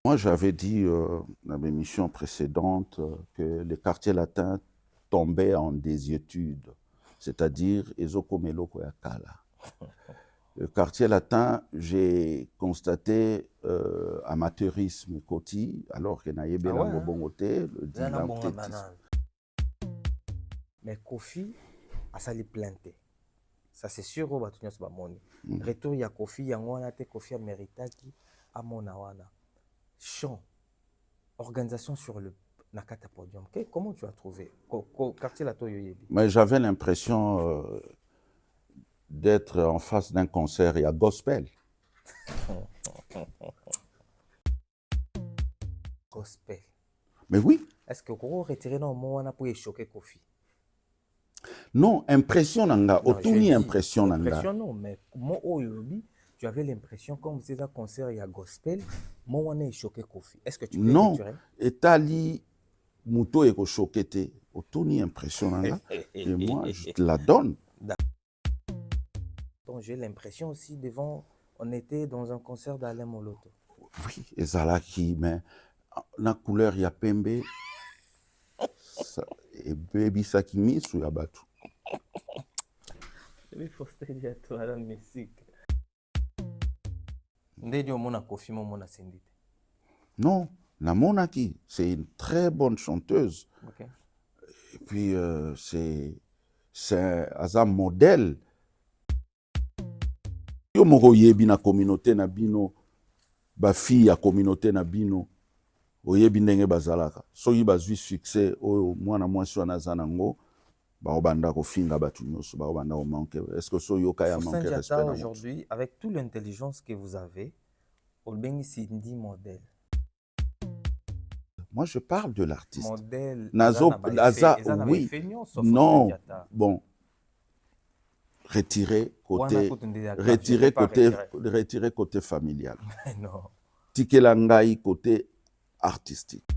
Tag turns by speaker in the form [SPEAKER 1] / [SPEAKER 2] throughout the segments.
[SPEAKER 1] Moi, j'avais dit dans l'émission précédente que les quartiers latins tombaient en désuétude, c'est-à-dire Ezokomelo Koyakala. Le quartier latin, j'ai constaté amateurisme koti, alors que na
[SPEAKER 2] Ah ouais,
[SPEAKER 1] yebelango
[SPEAKER 2] hein?
[SPEAKER 1] bongote, le
[SPEAKER 2] Là, na bonga
[SPEAKER 1] dilantétisme.
[SPEAKER 2] banane. Mais Kofi a sali plainte. Ça c'est sûr au batu nyonso bamoni. Retour ya Kofi yango wana te Kofi a méritaki amona wana. Chant, organisation sur le nakata podium. Comment tu as trouvé quartier lato yoyebi?
[SPEAKER 1] Mais j'avais l'impression d'être en face d'un concert, il y a gospel.
[SPEAKER 2] Gospel.
[SPEAKER 1] Mais oui,
[SPEAKER 2] Est-ce que vous retirez dans le mot wana pour choquer Kofi?
[SPEAKER 1] non, impression nanga,
[SPEAKER 2] Non, je
[SPEAKER 1] otuni
[SPEAKER 2] dis
[SPEAKER 1] impression nanga.
[SPEAKER 2] impression non, mais moi Oyobi, tu avais l'impression comme c'est un concert il y a gospel, moi on est choqué Kofi. Est-ce que tu peux
[SPEAKER 1] Non,
[SPEAKER 2] retirer?
[SPEAKER 1] etali muto eko chokete, otuni impression nanga, et moi je te la donne.
[SPEAKER 2] Donc j'ai l'impression aussi devant, on était dans un concert d'Alain Moloto.
[SPEAKER 1] Oui, ezalaki, mais na couleur ya pembe, ebebisaki miso ya bato.
[SPEAKER 2] Il faut se dire à toi la musique. Ndedi omona Kofi momona sendite.
[SPEAKER 1] Non, namonaki, c'est une très bonne chanteuse.
[SPEAKER 2] OK.
[SPEAKER 1] Et puis c'est un modèle. Yo moko yebi na communauté na bino, ba fille ya communauté na bino, oyebi ndenge bazalaka. Soki bazwi succès oyo mwana mwasi wana aza nango, baobanda kofinga bato nyonso, baobanda komanke. Est-ce que so yoka ya manque respect na moto?
[SPEAKER 2] Aujourd'hui, avec toute l'intelligence que vous avez, Olbengi Sindi modèle.
[SPEAKER 1] Moi, je parle de l'artiste.
[SPEAKER 2] Modèle,
[SPEAKER 1] Oui, non, bon, retirer côté familial.
[SPEAKER 2] Non.
[SPEAKER 1] Tikelangai côté artistique.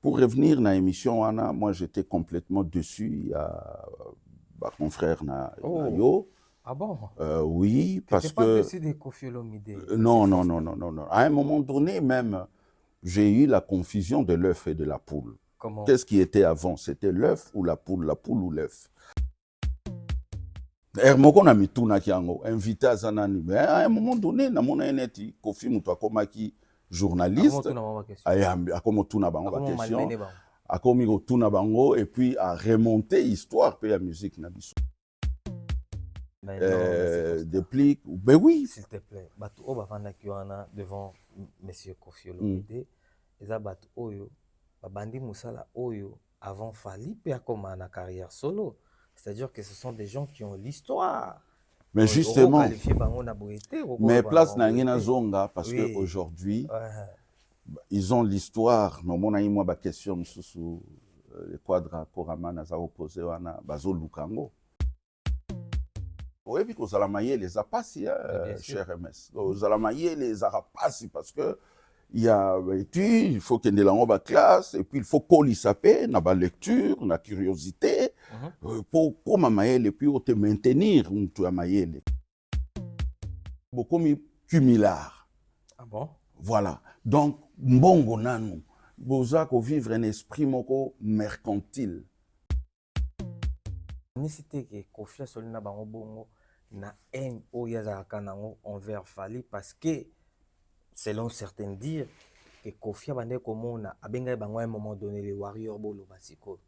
[SPEAKER 1] Pour revenir na émission wana, moi j'étais complètement dessus. Il y a mon confrère na yo.
[SPEAKER 2] Ah bon?
[SPEAKER 1] Oui, parce
[SPEAKER 2] pas
[SPEAKER 1] que
[SPEAKER 2] dessus des Kofi Olomide.
[SPEAKER 1] non. À un moment donné même, j'ai eu la confusion de l'œuf et de la poule.
[SPEAKER 2] Comment?
[SPEAKER 1] Qu'est-ce qui était avant? C'était l'œuf ou la poule ou l'œuf? Moko na mitunaki yango, invité à Zanani. Mais à un moment donné, na mona eneti, Kofi mutu akomaki journaliste, akomo tuna bango ba question, akomi ko tuna bango et puis à remonter histoire pe la musique na biso. Déplique, ben oui.
[SPEAKER 2] S'il te plaît, batu o bavanda kiwana devant monsieur Kofi Olomide, eza batu oyo babandi musala oyo avant Fali pe akoma na carrière solo. C'est-à-dire que ce sont des gens qui ont l'histoire.
[SPEAKER 1] Mais justement, mais place na zonga parce que aujourd'hui ils ont l'histoire. Mais mon ami moi ba question sous le quadra korama na za opposé wana bazo lukango. Oui, puis aux alamaye les apasi, cher MS. Aux alamaye les arapasi parce que il y a il faut qu'il y ait la classe et puis il faut qu'on s'appelle na ba lecture, na curiosité pour comme maïele et puis te maintenir tu as maïele. Beaucoup mi cumular.
[SPEAKER 2] Ah bon?
[SPEAKER 1] Voilà. Donc mbongo nanu boza ko vivre un esprit moko mercantile.
[SPEAKER 2] Nécessité que Kofi Solina bango bongo na haine oyazaka nango envers Fali parce que selon certains dire que Kofi abandé komona abenga bango à un moment donné les warriors bolo basiko.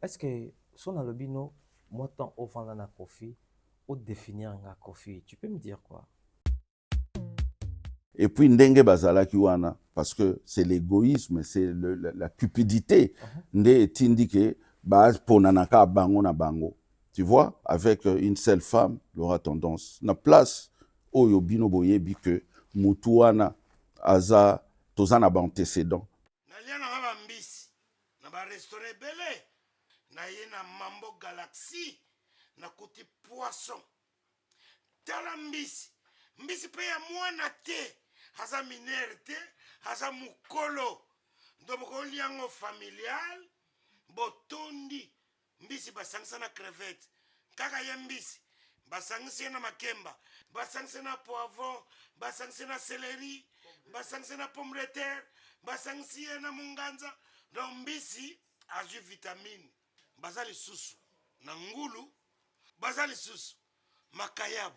[SPEAKER 2] Est-ce que son alobino moi tant offrant na Kofi ou définir un Kofi, tu peux me dire quoi?
[SPEAKER 1] Et puis ndenge bazala kiwana parce que c'est l'égoïsme, c'est la cupidité. Nde tindike base ponanaka bango na bango. Tu vois, avec une seule femme, il aura tendance. Na place oyo bino boyebi que mutuana aza tozana ba antécédent.
[SPEAKER 3] Nalia na ba mbisi na ba restaurant belé na ye na Mambo Galaxy na kuti poisson. Tala mbisi pe ya mwana te haza minere te haza mukolo ndoboko liango familial botondi mbisi basangisa na crevette kaka ye mbisi basangisi na makemba basangisi na poivron, basangisi na céleri, basangisi na pomme de terre, basangisi ye na munganza. Donc mbisi azwi vitamine. Baza lisusu na ngulu, baza lisusu makayabu,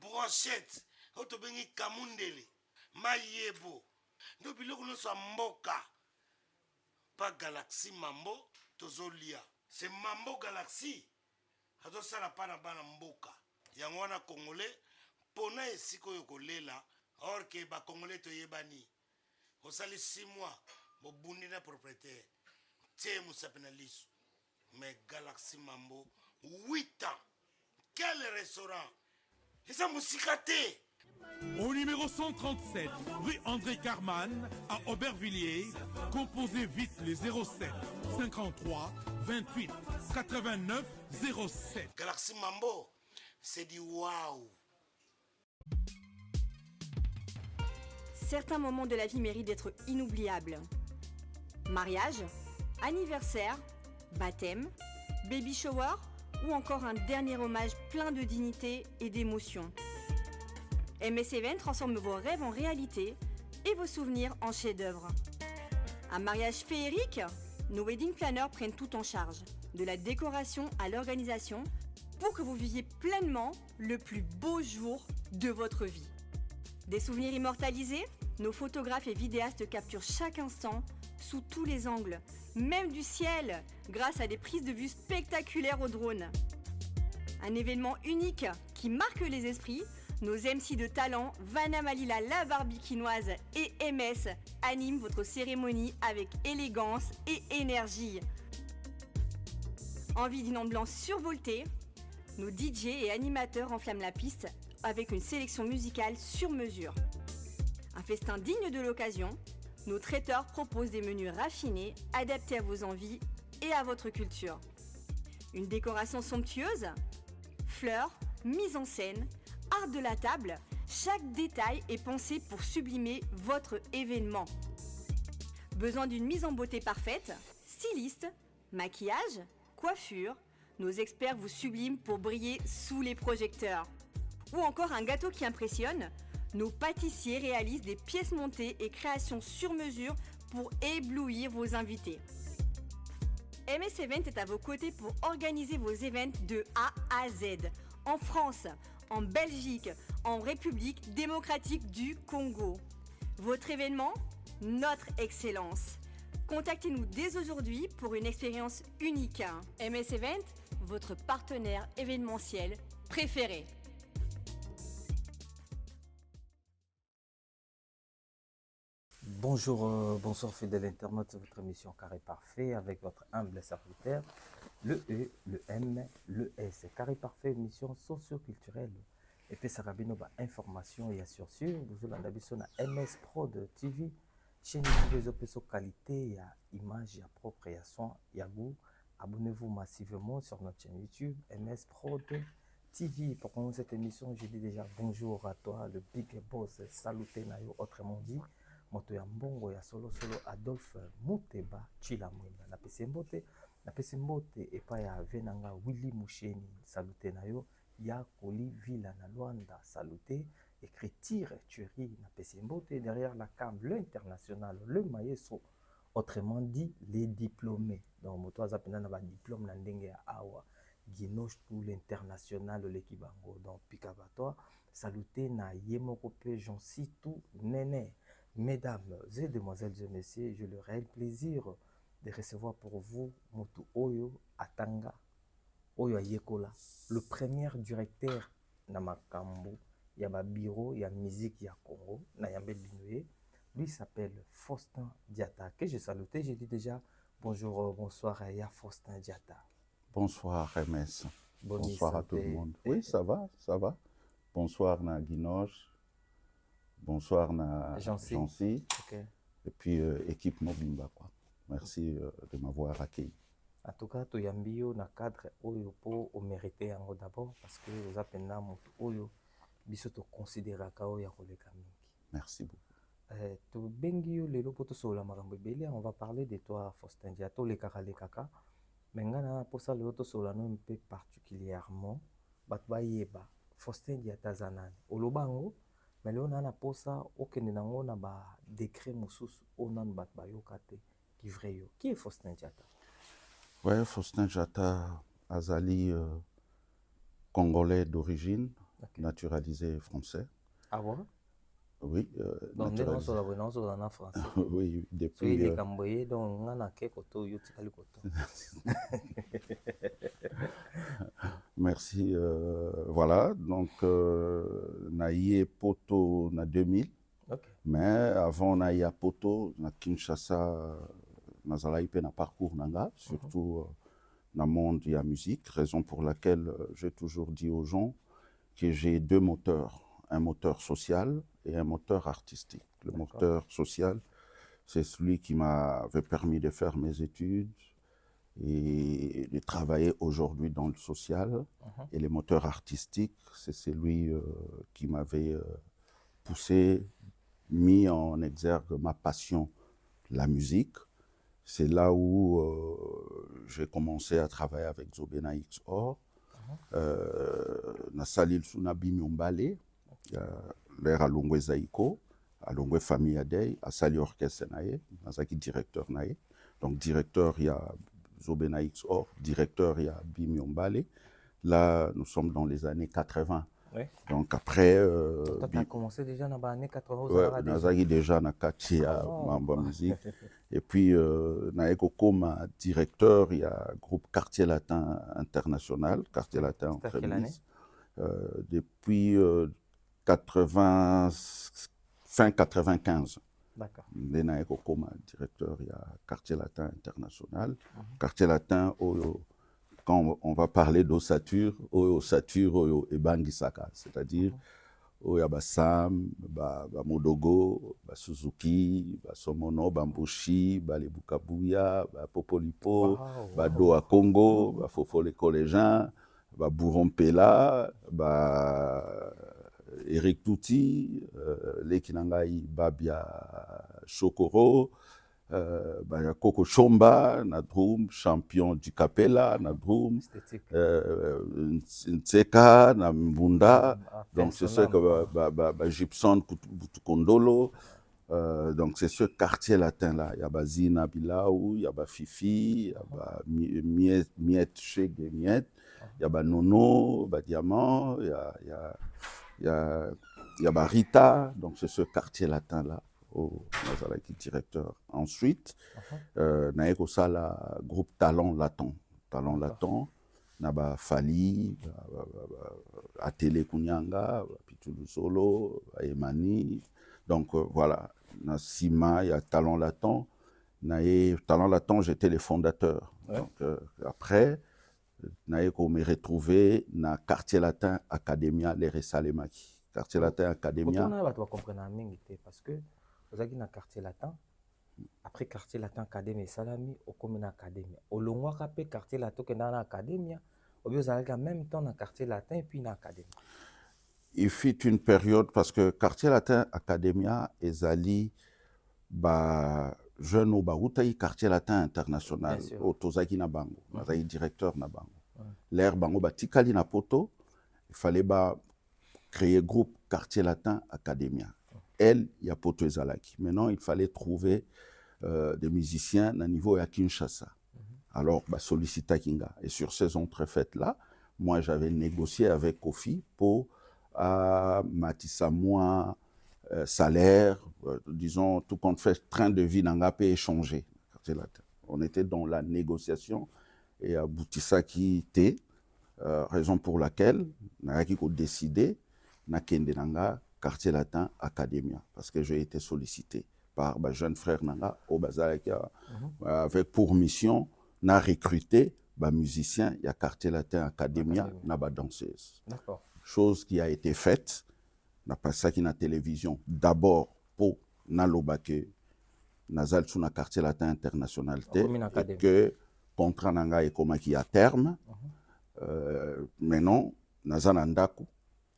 [SPEAKER 3] brochette, oto bengi kamundele, mayebo. Ndo biloko nyonso ya mboka. Pas Galaxy Mambo tozolia. C'est Mambo Galaxy. Azosala pa na bana mboka. Yango wana congolais pona esika oyo kolela or que ba congolais toyebani. Osali 6 mois bobundi na propriétaire. Tie musape na liso. Mais Galaxy Mambo 8 ans. Quel restaurant? Et ça musicate.
[SPEAKER 4] Au numéro 137, rue André Carman, à Aubervilliers, composez vite les 07 53 28 89 07.
[SPEAKER 3] Galaxy Mambo, c'est du waouh.
[SPEAKER 5] Certains moments de la vie méritent d'être inoubliables. Mariage, anniversaire, baptême, baby shower ou encore un dernier hommage plein de dignité et d'émotion. MS Event transforme vos rêves en réalité et vos souvenirs en chefs-d'œuvre. Un mariage féerique? Nos wedding planners prennent tout en charge, de la décoration à l'organisation, pour que vous viviez pleinement le plus beau jour de votre vie. Des souvenirs immortalisés? Nos photographes et vidéastes capturent chaque instant sous tous les angles, même du ciel, grâce à des prises de vue spectaculaires au drone. Un événement unique qui marque les esprits. Nos MC de talent, Vanna Malila la Barbikinoise et MS animent votre cérémonie avec élégance et énergie. Envie d'une ambiance survoltée? Nos DJ et animateurs enflamment la piste avec une sélection musicale sur mesure. Un festin digne de l'occasion, nos traiteurs proposent des menus raffinés, adaptés à vos envies et à votre culture. Une décoration somptueuse? Fleurs, mise en scène, art de la table, chaque détail est pensé pour sublimer votre événement. Besoin d'une mise en beauté parfaite? Styliste, maquillage, coiffure, nos experts vous subliment pour briller sous les projecteurs. Ou encore un gâteau qui impressionne? Nos pâtissiers réalisent des pièces montées et créations sur mesure pour éblouir vos invités. MS Event est à vos côtés pour organiser vos événements de A à Z, en France, en Belgique, en République démocratique du Congo. Votre événement? Notre excellence. Contactez-nous dès aujourd'hui pour une expérience unique. MS Event, votre partenaire événementiel préféré.
[SPEAKER 2] Bonjour, bonsoir fidèles internautes de votre émission Carré Parfait avec votre humble serviteur, le E, le M, le S. Carré Parfait, émission socio-culturelle. Et puis ça rabino ba information et sûr vous avez besoin na MS Prod TV, chaîne de opérations qualité, il y a image, il y a propre, il y a son, il y a goût. Abonnez-vous massivement sur notre chaîne YouTube MS Prod TV. Pour commencer cette émission, je dis déjà bonjour à toi, le big boss saluté nayo, autrement dit. Moto ya mbongo ya solo Adolphe Muteba Chilamwenda na pese mbote epa ya venanga Willy Musheni salute nayo ya Koli Villa na Luanda salute écriture tuerie na pese mbote derrière la cam l'international le maestro autrement dit les diplômés donc moto azapena na ba diplôme na ndenge ya awa Guinoche tout l'international le kibango donc pikabatoi salute na yemoko pe Jonsi tout nene. Mesdames et demoiselles et messieurs, j'ai le réel plaisir de recevoir pour vous Motu Oyo Atanga Oyo Ayekola, le premier directeur na makambo ya ba bureau ya musique ya Congo na Yambel Binoye. Lui s'appelle Faustin Diatta que je salutais, j'ai dit déjà bonjour, bonsoir à Faustin Diatta.
[SPEAKER 1] Bonsoir MS. Bonsoir à tout le monde.
[SPEAKER 2] Et...
[SPEAKER 1] Oui, ça va. Bonsoir na Guinoche. Bonsoir na Jancy.
[SPEAKER 2] Okay.
[SPEAKER 1] Et puis équipe Mobimba quoi. Merci de m'avoir accueilli.
[SPEAKER 2] En tout cas, Toyambio na cadre oyo po o mérité yango d'abord parce que vous appelez moto oyo biso to considérer ka oyo koleka mingi.
[SPEAKER 1] Merci beaucoup.
[SPEAKER 2] To bengi yo lelo poto sola makambo ebele, on va parler de toi Faustin Diatta le kaka. Mais ngana pour ça le to sola no un peu particulièrement bat ba yeba Faustin Diatta aza nani oloba yango mais lelo na posa okende nango na décret mosusu oyo nanu bato bayoka te livre yo qui est Faustin Diatta?
[SPEAKER 1] Ouais, Faustin Diatta azali congolais d'origine, naturalisé français.
[SPEAKER 2] Ah bon?
[SPEAKER 1] Oui,
[SPEAKER 2] donc nde nazola na français.
[SPEAKER 1] Oui, depuis...
[SPEAKER 2] soki likambo ye donc nga na ke koto yo tikali koto.
[SPEAKER 1] Merci. Voilà, donc naïe Poto na 2000,
[SPEAKER 2] okay.
[SPEAKER 1] Mais avant naïe Poto na Kinshasa, nazalai pe na parcours nanga, surtout dans le monde de la musique, raison pour laquelle j'ai toujours dit aux gens que j'ai deux moteurs, un moteur social et un moteur artistique. Le moteur social, c'est celui qui m'avait permis de faire mes études et de travailler aujourd'hui dans le social. Et le moteur artistique, c'est celui qui m'avait poussé, mis en exergue ma passion, la musique. C'est là où j'ai commencé à travailler avec Zobena XOR. Na salil suna Bimiombale, l'air à Longwe Zaiko, à Longwe Famille Adey, à Sali Orchestre Naye, Nazaki directeur Naye. Donc directeur, il y a Zobena XOR, directeur, il y a Bimiombale. Là, nous sommes dans les années 80.
[SPEAKER 2] Oui.
[SPEAKER 1] Donc après...
[SPEAKER 2] tu as commencé déjà dans les années 80?
[SPEAKER 1] Ouais, Nazaki déjà na Katia, Mamba Musique. Et puis, Naeko Koma, directeur, il y a groupe Quartier Latin International, Quartier Latin en prémisse. Depuis 80, fin 95.
[SPEAKER 2] D'accord.
[SPEAKER 1] Naeko Koma, directeur, il y a Quartier Latin International. Quartier Latin, quand on va parler d'ossature, ossature et bangisaka, c'est-à-dire Oya Sam, Modogo, Suzuki, Somono, Bambushi, Lebukabuya, Popolipo, Doa Congo, Fofole Collégien, Bourrompela, Eric Touti, Lekinangai Babia Chokoro, Koko Chomba, Nadroum, champion du Capella, Nadroum, Ntseka, Nambunda, donc c'est ce que Gibson Kondolo, donc c'est ce quartier latin là. Il y a Zina Bilaou, il y a Fifi, il y a Miet Chege Miet, il y a Nono, Diamant, il y a Rita, donc c'est ce quartier latin là. Nazalaki directeur. Ensuite, naeko sala groupe Talent Latin. Talent Latin, naba Fali, Atele Kunyanga, Pitulu Solo, Emani. Donc voilà, na Sima, il y a Talent Latin. Talent Latin, j'étais les fondateurs. Ouais. Donc après, naeko me retrouvé na Quartier Latin Academia Les Salemaki. Quartier Latin Academia.
[SPEAKER 2] Parce que vous avez un quartier latin, après quartier latin académie salami, au commun académie. Au long après quartier latin que dans l'académie, vous avez en même temps un quartier latin et puis une académie.
[SPEAKER 1] Il fut une période parce que quartier latin académia ezali jeune au baoutaï quartier latin international au Tozaki na bango, nazali directeur na bango. L'air bango batikali na poto, il fallait créer groupe quartier latin académia. Il y a Poto Ezalaki. Maintenant, il fallait trouver des musiciens à niveau à Kinshasa. Alors, sollicita Kinga. Et sur ces entrefaites-là, moi, j'avais négocié avec Kofi pour matissa moins salaire, disons, tout compte fait, train de vie n'a pas échangé. On était dans la négociation et à Boutisaki T, raison pour laquelle n'a pas décidé na kende nanga Quartier Latin Academia, parce que j'ai été sollicité par jeune frère Nanga au Bazar avec pour mission na recruter musicien, il y a Quartier Latin Academia, na danseuse. Chose qui a été faite, n'a pas ça qui na télévision. D'abord pour na lobake nazal sous na Quartier Latin International et que contrat Nanga et comme qui a terme. Maintenant nazal andaku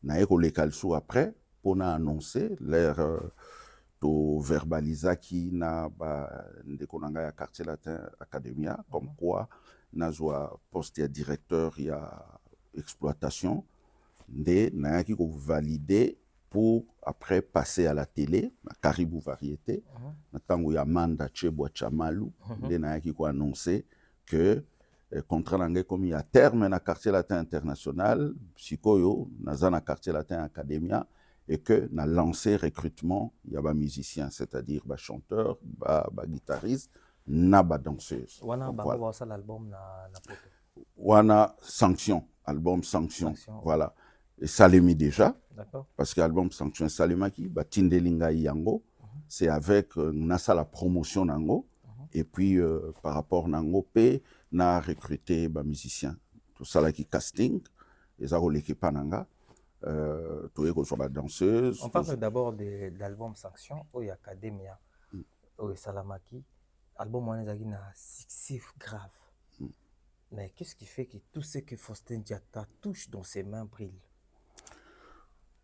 [SPEAKER 1] na école sous après. On a annoncé l'air de verbaliser qui n'a pas de Quartier Latin Academia, comme quoi n'a pas poste directeur, il y a exploitation. nde nayaki valider pour après passer à la télé na Caribou Variété na tango ya Manda Chebwa Chamalu nde nayaki annoncer que contrat nangai comme à terme na quartier latin international sikoyo naza na quartier latin academia et que na lancé recrutement ya ba musicien, c'est-à-dire ba chanteur, ba guitariste na ba danseuse.
[SPEAKER 2] Wana bango ba ça l'album na poto.
[SPEAKER 1] Wana Sanction, album Sanction. Voilà. Et Salemi déjà. D'accord. Parce que l'album Sanction Salemaki ba Tindelinga Yango, c'est avec nasa la promotion nango et puis par rapport nango pe na recruté ba musicien. Tout ça là qui casting, et ça l'équipe nanga. Tout est la danseuse.
[SPEAKER 2] On parle d'abord de l'album Sanction, au Academia, au Salamaki. Album on a un succès grave. Mais qu'est-ce qui fait que tout ce que Faustin Diatta touche dans ses mains brille?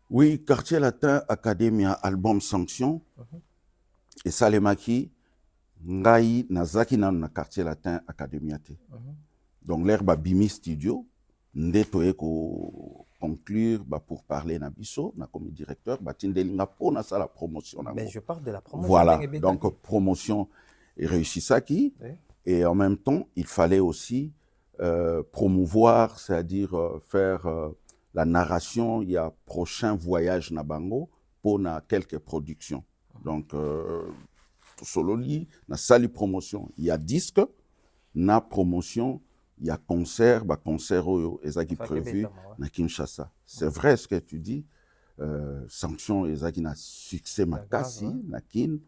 [SPEAKER 1] Oui, Quartier Latin Academia, album Sanction. Et Salemaki, Ngai Nazaki na Quartier Latin Academia. Donc l'herbe Bimi Studio, Nde conclure pour parler na biso na comme directeur Tindelinga pour na la promotion.
[SPEAKER 2] Mais je parle de la promotion.
[SPEAKER 1] Voilà, donc promotion et réussi ça qui. Oui. Et en même temps, il fallait aussi promouvoir, c'est-à-dire faire la narration, il y a prochain voyage na bango pour na quelques productions. Donc solo li na sali promotion, il y a disque na promotion, il y a concert, concert ezaki prévu na Kinshasa. C'est vrai ce que tu dis, Sanction ezaki na succès makasi na Kin.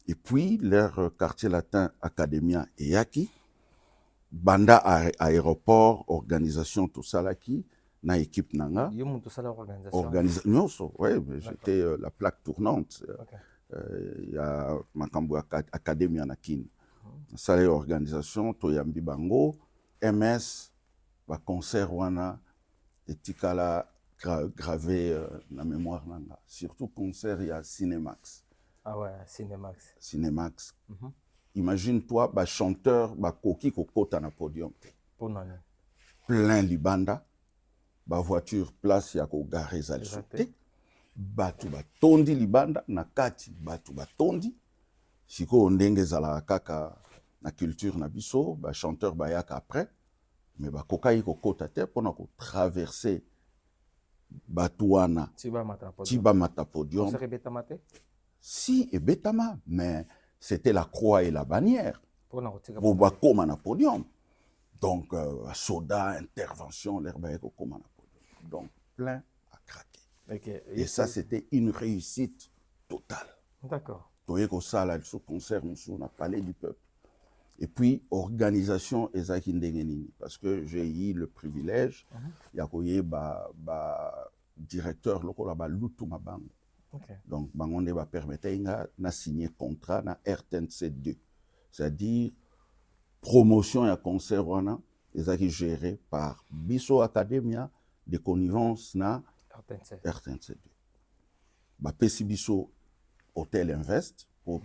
[SPEAKER 1] Et puis leur quartier latin Academia et Yaki, banda aéroport, organisation tout ça là qui na équipe nanga. Organisation. Ouais, j'étais la plaque tournante. Il y a Makambu Academia na Kin. Ça là organisation Toyambi Bango, MS, ba concert wana etikala gravé na mémoire nanga. Surtout concert il y a Cinemax.
[SPEAKER 2] Ah ouais, Cinemax.
[SPEAKER 1] Cinemax. Imagine-toi, chanteur, koki kokota na podium. Plein libanda, voiture place ya ko garer za soute. Batu tondi libanda na kati batu tondi. Siko ndenge zala kaka na culture na biso, chanteur yaka après, mais kokai kokota te pona ko traverser batuana. Tiba mata podium. Si, et Betama, mais c'était la croix et la bannière. Pour Bakoma na podium. Donc, soda, intervention, l'herbe Koma na podium. Donc, plein à craquer. Okay. Et ça, c'était une réussite totale.
[SPEAKER 2] D'accord.
[SPEAKER 1] Donc, ça, là, ce concert, on a parlé du peuple. Et puis, organisation Ezaki Ndengenini. Parce que j'ai eu le privilège, il y a directeur local là-bas, Lutu Mabang. Okay. Donc, Bangonde va permettre de signer contrat na RTNC 2. C'est-à-dire, promotion et concert, ils géré par Bisso Academia de connivence na RTNC 2. Ba Pessi Bisso Hôtel Invest pour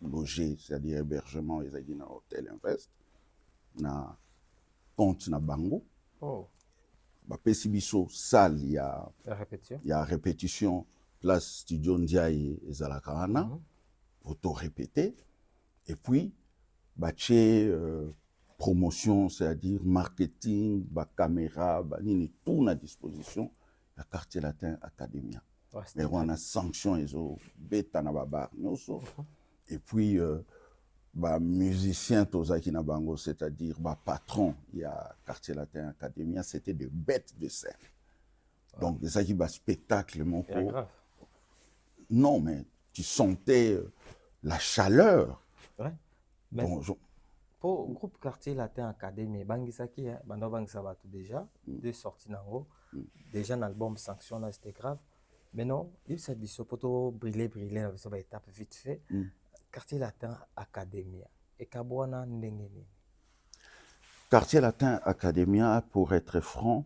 [SPEAKER 1] loger, c'est-à-dire hébergement, ils ont na Hôtel Invest, na compte na Bango. Oh. Pessi biso salle, il y a répétition, place studio Ndiaye et Zalakarana, pour tout répéter. Et puis, promotion, c'est-à-dire marketing, caméra, tout à disposition, la quartier latin Academia. Mais on a sanction, ils ont bêta na babar, et puis, musicien Tozaki Nabango, c'est-à-dire patron, il y a quartier latin Academia, c'était des bêtes de scène. Donc, ça qui spectacle, mon pauvre. Non, mais tu sentais la chaleur.
[SPEAKER 2] Ouais. Mais pour le groupe quartier latin Academia, Bangisaki, Bandabangsabatou déjà, deux sorties nango, déjà dans l'album Sanction, là c'était grave. Mais non, il s'est dit, ce poteau briller, ça va étape vite fait. Quartier latin Academia et Kabouana Ndengeni.
[SPEAKER 1] Quartier latin Academia, pour être franc,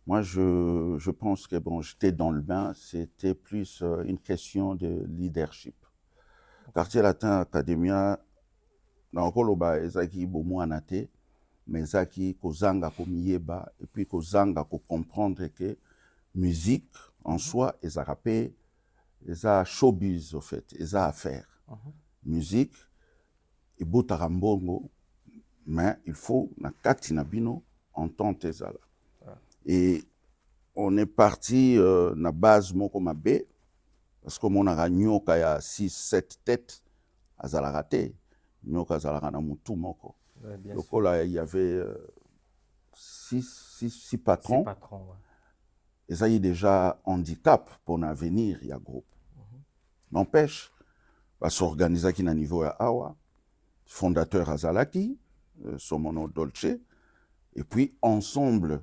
[SPEAKER 1] moi je pense que j'étais dans le bain, c'était plus une question de leadership. Quartier latin Academia, dans Koloba Ezaki Bomo Anate, mais ezaki kozanga komiyeba et puis kozanga comprendre que musique en soi ezaka pe eza showbiz au fait, eza affaire. Musique ebotaka mbongo, mais il faut na kati na bino entente ezala. Et on est parti na base moko mabe parce que monaka nyoka ya 6-7 têtes azalaka te, nyoka azalaka na mutu moko. Lokola il y avait 6 patrons.
[SPEAKER 2] 6 patrons, ouais.
[SPEAKER 1] Et ça y est déjà handicap pour l'avenir, il y a groupe. N'empêche, va s'organiser qui na niveau à Awa, fondateur Azalaki, Somono Dolce, et puis ensemble,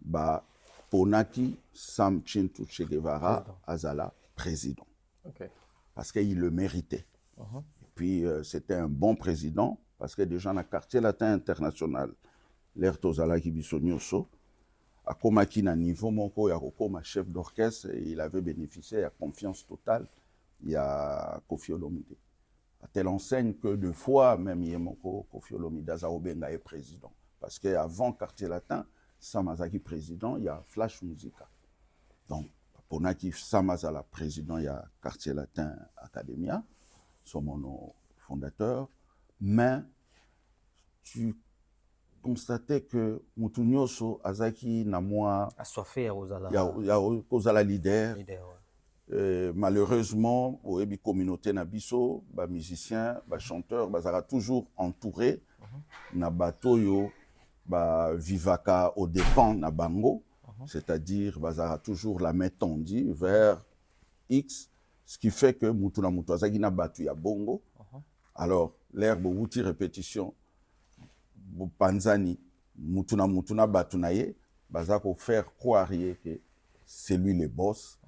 [SPEAKER 1] bah, Ponaki, Sam Chintu Che Guevara, Azala, président.
[SPEAKER 2] Okay.
[SPEAKER 1] Parce qu'il le méritait. Et puis c'était un bon président, parce que déjà dans le quartier latin international, l'air Tozalaki Bissonioso, à Komaki na niveau moko ya kokoma chef d'orchestre, et il avait bénéficié de la confiance totale. Il y a Koffi Olomide. À telle enseigne que deux fois, même Yemoko Koffi Olomide Azaobenga est président. Parce qu'avant Quartier Latin, Samazaki président, il y a Flash Musica. Donc, pour Naki Samazala président, il y a Quartier Latin Academia, son mon fondateur. Mais tu constatais que Mutunyoso Azaki na moi
[SPEAKER 2] assoiffé à Ozala.
[SPEAKER 1] Il y a Ozala leader.
[SPEAKER 2] Ouais.
[SPEAKER 1] Malheureusement, au la communauté nabiso, ba musiciens, ba chanteurs, ba sera toujours entouré na batoyo, ba vivaka au dépend na bango, c'est-à-dire ba sera toujours la main tendue vers X, ce qui fait que mutuna mutazagi na batu ya bongo. Alors l'herbe outi répétition, panzani mutuna batu na ye, ba za ko faire croire que c'est lui le boss.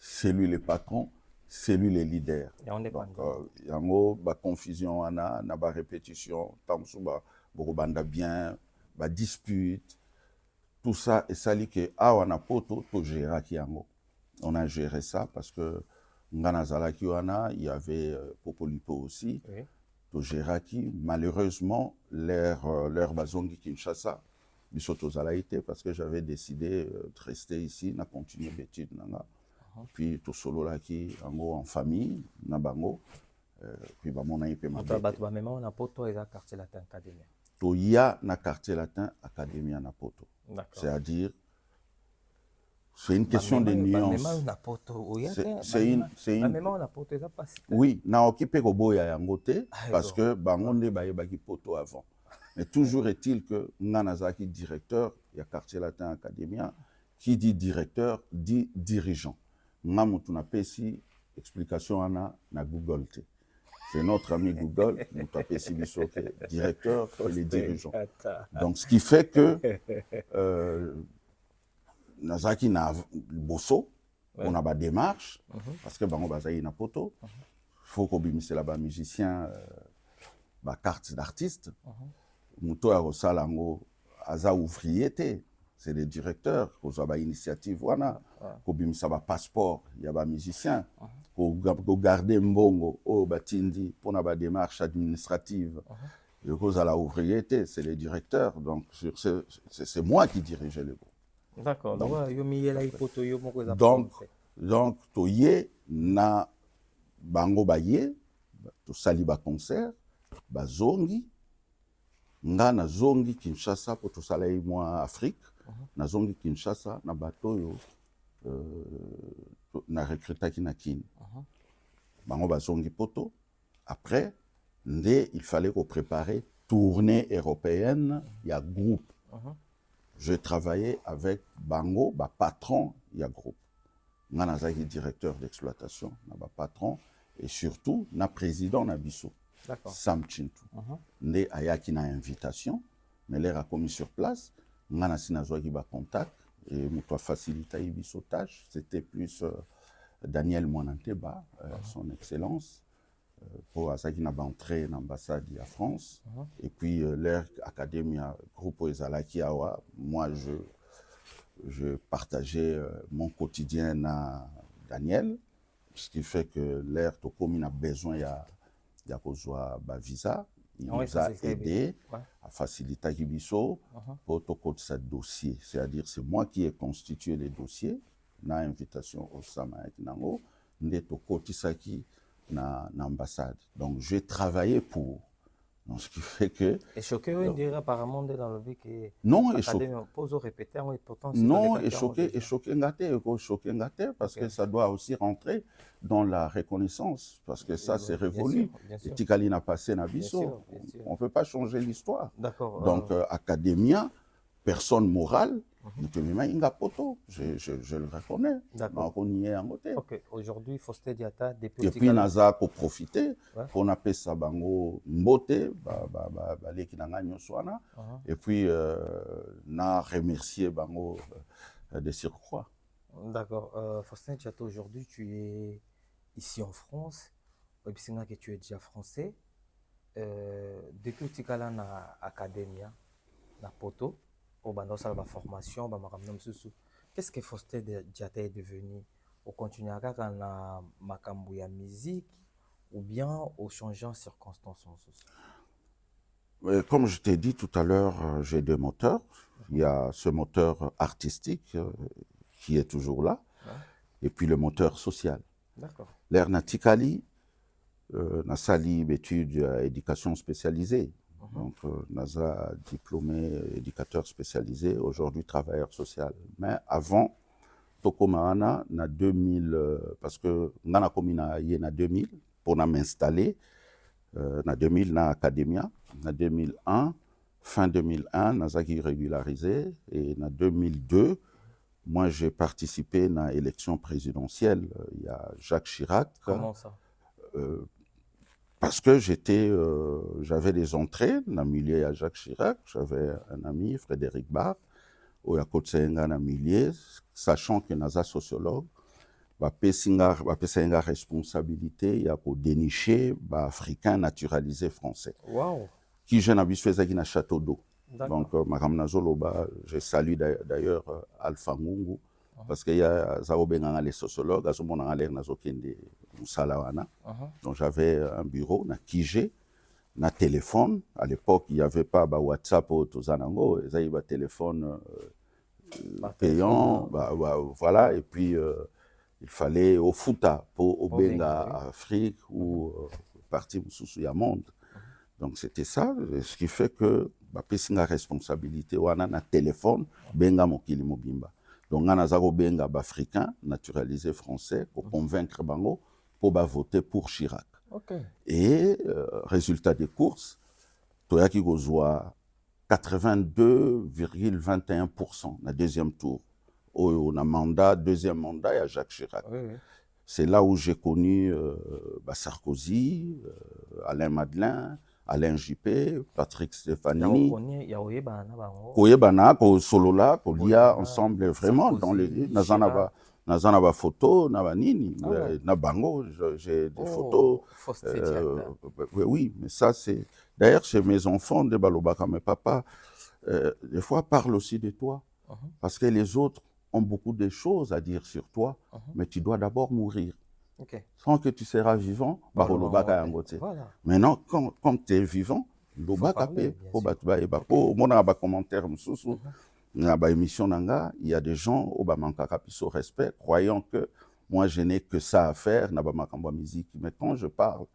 [SPEAKER 1] C'est lui le patron, c'est lui le leader. Il y a une confusion, une répétition, il bien, une dispute. Tout ça, et ça dit que on a poto to gérer qui yango. On a géré ça parce que Nganazala Kiwana, il y avait Popolipo aussi. To gérer qui, malheureusement, leur bazongi Kinshasa, bisoto zalaïté parce que j'avais décidé de rester ici, na continuer l'étude nanga. Puis tout solo là qui en famille na bango puis ba mona ipe ma
[SPEAKER 2] ba même on a poto eza quartier latin académie
[SPEAKER 1] to ya na quartier latin académie na poto, c'est-à-dire c'est une question de nuance. C'est une
[SPEAKER 2] même on a poto eza pas
[SPEAKER 1] oui na occupé ko boya yango te parce que bango nde ba yebaki poto avant. Mais toujours est-il que Nanazaki directeur il y a quartier latin académie, qui dit directeur dit dirigeant. Nous avons une explication na Google. C'est notre ami Google, nous avons directeur et les dirigeants. Donc, ce qui fait que nous avons bosso, on a des démarches, parce que nous avons une poto. Il faut qu'on ait là-bas musicien, carte d'artiste. Nous avons un ouvrier. C'est les directeurs, qui ont une initiative, qui ont un passeport, il y a des musiciens, qui ont gardé mbongo, batindi, pour une démarche administrative, qui ont la ouvriété, c'est les directeurs. Donc, c'est moi qui dirigeais les groupes.
[SPEAKER 2] D'accord.
[SPEAKER 1] Donc, toye na bango baye, to sali ba concert, ba zongi, nga na zongi Kinshasa pour to salai moi Afrique. Na zongi Kinshasa na bateau na recruta kinakini bango bazongi poto. Après il fallait préparer tournée européenne, il y a groupe. Je travaillais avec bango patron, il y a groupe. Nga nazaki directeur d'exploitation na patron et surtout na président na biso Sam Chintu. Nde ayaki na invitation mais l'air a commis sur place. Ngana sinazwaki ba contact et muto facilita biso tâche, c'était plus Daniel Mwananteba, son excellence, pour azaki na ba entrée dans l'ambassade de la France et puis l'air académia groupe ezalaki awa, moi je partageais mon quotidien à Daniel, ce qui fait que l'air to komi na besoin ya kozwa ba visa Il
[SPEAKER 2] Ah oui,
[SPEAKER 1] nous a
[SPEAKER 2] facilité,
[SPEAKER 1] aidé
[SPEAKER 2] ouais.
[SPEAKER 1] à faciliter Kibiso pour ce dossier. C'est-à-dire, c'est moi qui ai constitué les dossiers, na invitation au Sama Kinango, Ndeto Kotisaki na ambassade. Donc, j'ai travaillé pour. Donc, ce qui fait que.
[SPEAKER 2] Et choqué, on dirait apparemment dans le vie que.
[SPEAKER 1] Non, et choqué.
[SPEAKER 2] Pose répéter, et pourtant.
[SPEAKER 1] Non, et choqué, parce que ça doit aussi rentrer dans la reconnaissance, parce que ça, c'est révolu. Et Tikali n'a passé Nabiso. On ne peut pas changer l'histoire.
[SPEAKER 2] D'accord.
[SPEAKER 1] Donc, Academia, personne morale, je le reconnais.
[SPEAKER 2] D'accord. Ok, aujourd'hui, Faustin Diatta, depuis.
[SPEAKER 1] Et puis, Naza pour profiter, pour appeler ça bango mbote, et puis, na remercier bango de surcroît.
[SPEAKER 2] D'accord. Faustin Diatta, aujourd'hui, tu es ici en France. Et puis, c'est que tu es déjà français. Depuis que tu es à l'Académie, à Poto, au bando ça la formation, qu'est-ce que Faustin Diatta est devenu? Au continuer à la macambouya musique ou bien au changeant circonstances?
[SPEAKER 1] Comme je t'ai dit tout à l'heure, j'ai deux moteurs. Il y a ce moteur artistique qui est toujours là, et puis le moteur social.
[SPEAKER 2] D'accord.
[SPEAKER 1] L'air natikali, na sali études éducation spécialisée. Donc, Naza, diplômé éducateur spécialisé, aujourd'hui travailleur social. Mais avant, Tokomaana, na 2000, parce que Nana Komina y na 2000, pour m'installer, na 2000, na Academia, na 2001, fin 2001, Naza qui régularisé, et na 2002, moi j'ai participé à l'élection présidentielle. Il y a Jacques Chirac.
[SPEAKER 2] Comment ça?
[SPEAKER 1] Parce que j'avais des entrées dans le milieu à Jacques Chirac. J'avais un ami, Frédéric Barr, au Yakotsenga dans le milieu, sachant que Naza sociologue, bah une responsabilité pour dénicher bah africain naturalisé français.
[SPEAKER 2] Wow.
[SPEAKER 1] Qui jeune habitué faisait dans Château d'eau. Donc Madame Nazoloba, je salue d'ailleurs Alpha Mungu. Parce qu'il y a les sociologues, donc j'avais un bureau, un Kige, un téléphone. À l'époque, il n'y avait pas WhatsApp ou tout ça, il y avait un téléphone payant, voilà. Et puis, il fallait au Fouta pour au Benga Afrique ou partir sous le monde. Donc c'était ça, ce qui fait que la responsabilité, on a un téléphone, Benga Mokili Mobimba. Donc, on a un africain naturalisé français pour convaincre Bango pour voter pour Chirac.
[SPEAKER 2] Okay.
[SPEAKER 1] Et résultat des courses, Toyaki Gozoa 82,21% le deuxième tour. On a deuxième mandat, il y a Jacques Chirac.
[SPEAKER 2] Oui, oui.
[SPEAKER 1] C'est là où j'ai connu Sarkozy, Alain Madelin, Alain Juppé, Patrick Stefanini, Koyebana, Solola, Kolia, ensemble vraiment dans les Nazanaba photo, Nabanini, Nabango, j'ai des photos. Oui, mais ça c'est. D'ailleurs, chez mes enfants de Balobaka, mes papas, des fois parlent aussi de toi, parce que les autres ont beaucoup de choses à dire sur toi, mais tu dois d'abord mourir.
[SPEAKER 2] Okay.
[SPEAKER 1] Sans que tu seras vivant, voilà. Maintenant, quand tu es vivant, il faut parler, il y a des gens au respect, croyant que moi je n'ai que ça à faire, musique. Mais quand je parle,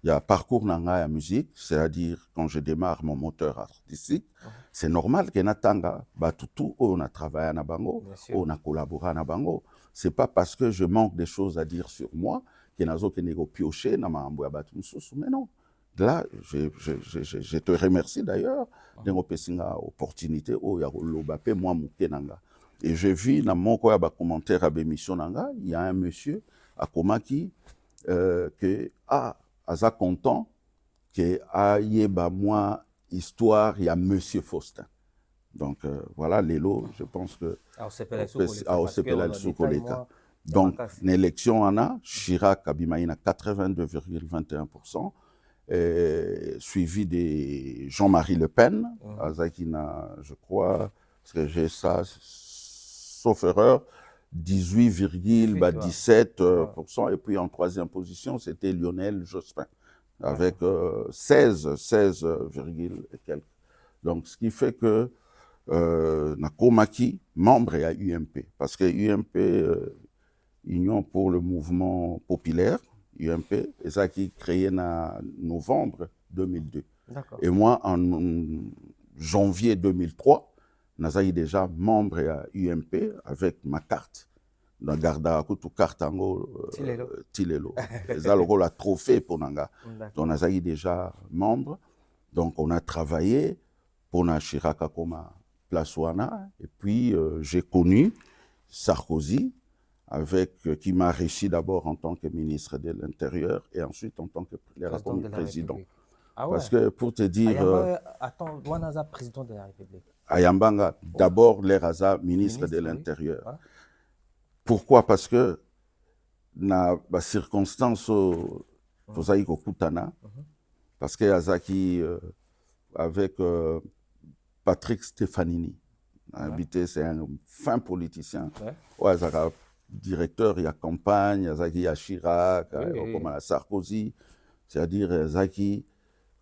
[SPEAKER 1] il y a un parcours dans la musique, c'est-à-dire quand je démarre mon moteur artistique, c'est normal que Natanga, on a travaillé à Bango, on a collaboré à Bango. C'est pas parce que je manque des choses à dire sur moi que nazo ke nego piocher na mambo ya batu mususu. Mais non. Là, je te remercie d'ailleurs de m'opesinga opportunité o ya lobape moi mukenanga. Et je vis dans mon quoi ba commentaire à l'émission nanga, il y a un monsieur à Komaki que aza content que yeba moi histoire il y a monsieur Faustin. Donc voilà, Lélo, je pense que donc l'élection en a, Chirac Abimaïna 82,21%, suivi de Jean-Marie Le Pen, Azakina, je crois, parce que j'ai ça, sauf erreur, 18,17%, et puis en troisième position, c'était Lionel Jospin. avec 16 virgule et quelques. Donc, ce qui fait que Nakomaki, membre à UMP, parce que UMP, Union pour le mouvement populaire, UMP, et ça qui créé en novembre 2002. Et moi, en janvier 2003, j'ai déjà membre à UMP avec ma carte. Dans Garda, toute carte en Tilelo. Ça, le trophée pour Nanga. Donc, j'ai déjà membre. Donc, on a travaillé pour na Chiraka comme place Wana. Et puis, j'ai connu Sarkozy, qui m'a réussi d'abord en tant que ministre de l'Intérieur et ensuite en tant que président.
[SPEAKER 2] Ah ouais.
[SPEAKER 1] Parce que pour te dire...
[SPEAKER 2] attends, Wanaza, président de la République.
[SPEAKER 1] Ayambanga, d'abord l'Eraza, ministre de l'Intérieur. Oui. Pourquoi? Parce que dans la circonstance parce que Azaki avec Patrick Stefanini, habité, c'est un fin politicien. Ouais, directeur, il y a campagne, il y a Chirac, comme à Sarkozy, c'est-à-dire Zaki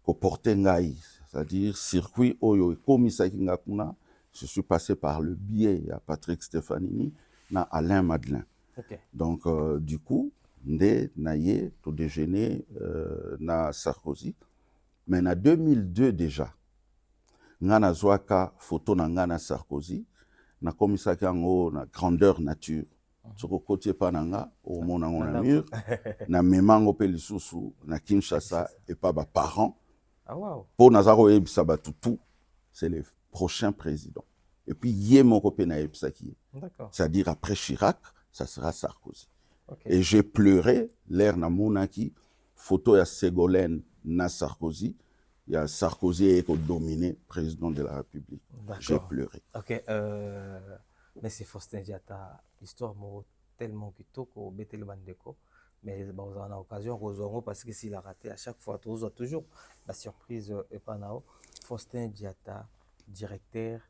[SPEAKER 1] Koportengaï, c'est-à-dire circuit Oyo et Komisaki Ngakuna. Je suis passé par le biais à Patrick Stefanini, na Alain Madeleine. Donc, du coup, ndé naye tout déjeuner na Sarkozy. Mais en 2002 déjà, ngana zwaka photo na ngana Sarkozy, na komisaki yango na grandeur nature. Soko kotie pa nanga au mona na mur, na memango pe lisusu na Kinshasa et pas ba parents.
[SPEAKER 2] Ah wow.
[SPEAKER 1] Pour Nazaro ebisa batutu, c'est le prochain président. Et puis yemoko pe na ebisa ki. C'est-à-dire après Chirac, ça sera Sarkozy. Et j'ai pleuré l'air na monaki photo ya Ségolène na Sarkozy. Il y a Sarkozy est dominé président de la République. J'ai pleuré.
[SPEAKER 2] Ok. Mais c'est Faustin Diatta, histoire tellement kitoko, bête le bandeko. Mais on a l'occasion parce que s'il a raté à chaque fois, toujours la surprise est pas là. Faustin Diatta, directeur,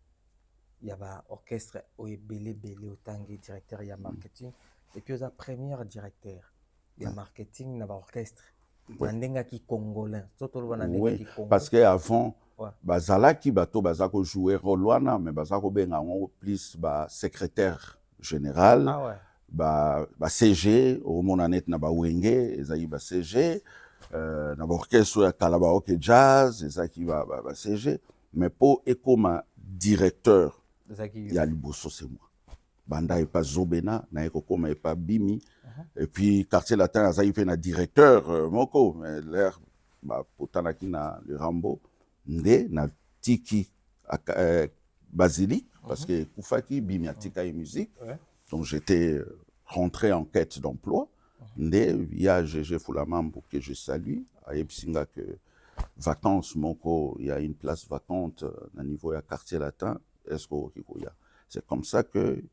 [SPEAKER 2] il y a un orchestre, il y a belé Otangi, directeur, il y a marketing. Et puis il y a premier directeur, il y a marketing, il y a orchestre.
[SPEAKER 1] Oui, parce qu'avant, bazalaki bato bazako jouer rôle wana, mais bazako benga plus secrétaire général, ba CG, au monanet na ba wenge, ezaki ba CG, na ba orchestre ya kalabaoke jazz, ezaki ba CG, mais pour ekoma directeur, ya liboso c'est moi. Banda et pas Zobena, na ekokoma et pas Bimi. Et puis, quartier latin, ça y fait un directeur, moko, mais l'air, potanaki na le Rambo, ndé, na tiki, basilique, parce que Koufaki, bimiatika et musique. Donc, j'étais rentré en quête d'emploi. Ndé, via GG Foulamambo, que je salue, à Epsinga, que vacances, moko, il y a une place vacante, à niveau de quartier latin, c'est comme ça que,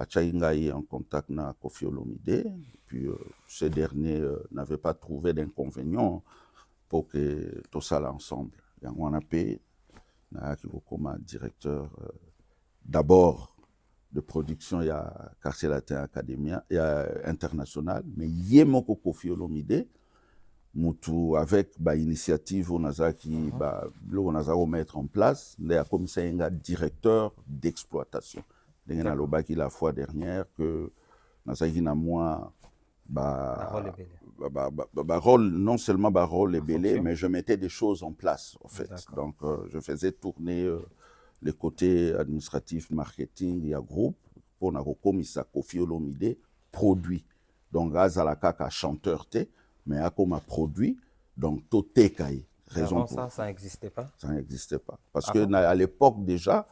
[SPEAKER 1] Achaïngaï en contact avec Kofi Olomide, puis ce dernier n'avait pas trouvé d'inconvénient pour que tout ça là ensemble. Et on a payé comme directeur d'abord de production, il y a Quartier Latin Academia, il y a International, mais il y a mon Kofi Olomide, avec l'initiative on a qui on a mettre en place, il y a comme ça un directeur d'exploitation. La fois dernière que moi rôle non seulement rôle et belé, mais je mettais des choses en place en fait. Donc je faisais tourner les côtés administratifs, marketing et groupe pour na komisa Kofi Olomide produit. Donc Azalaka ka chanteur té mais a comme produit donc to tekai.
[SPEAKER 2] Raison pour ça n'existait pas.
[SPEAKER 1] Ça n'existait pas parce que à l'époque déjà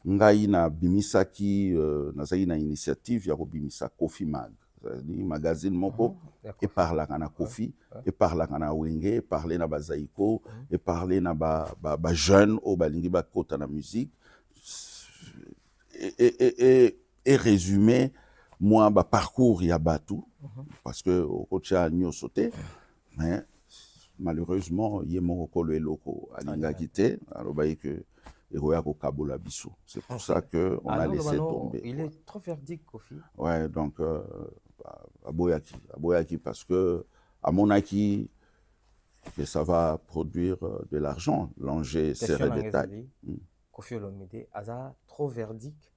[SPEAKER 1] ngai na bimisaki nazali na initiative ya bimisa Kofi Mag, c'est-à-dire magazine moko et parla na Kofi et parla na wenge et parler na bazaiko et parler na ba jeune au balingi ba kota na musique et résumer moi ba parcours ya batu parce que au kocha nyo sauté mais malheureusement yemo ko le loko alinga quitté alobai que c'est pour ça qu'on a laissé tomber.
[SPEAKER 2] Il est trop verdict, Kofi.
[SPEAKER 1] Ouais, donc, Aboyaki, parce que, à mon acquis, que ça va produire de l'argent. L'enjeu serait des tailles.
[SPEAKER 2] Koffi Olomide, Aza trop verdict?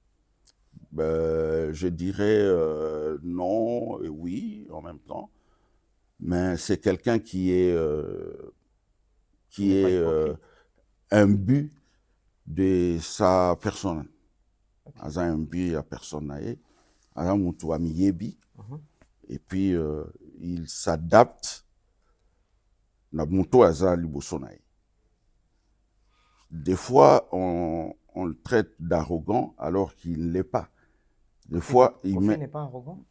[SPEAKER 1] Je dirais non et oui en même temps. Mais c'est quelqu'un qui est un but de sa personne. Aza un but à personne. Aza mutu amiyebi. Et puis il s'adapte na mutu aza liboso na ye. Des fois, on le traite d'arrogant alors qu'il ne l'est pas. Des fois, il
[SPEAKER 2] Koffi
[SPEAKER 1] met...
[SPEAKER 2] n'est pas arrogant?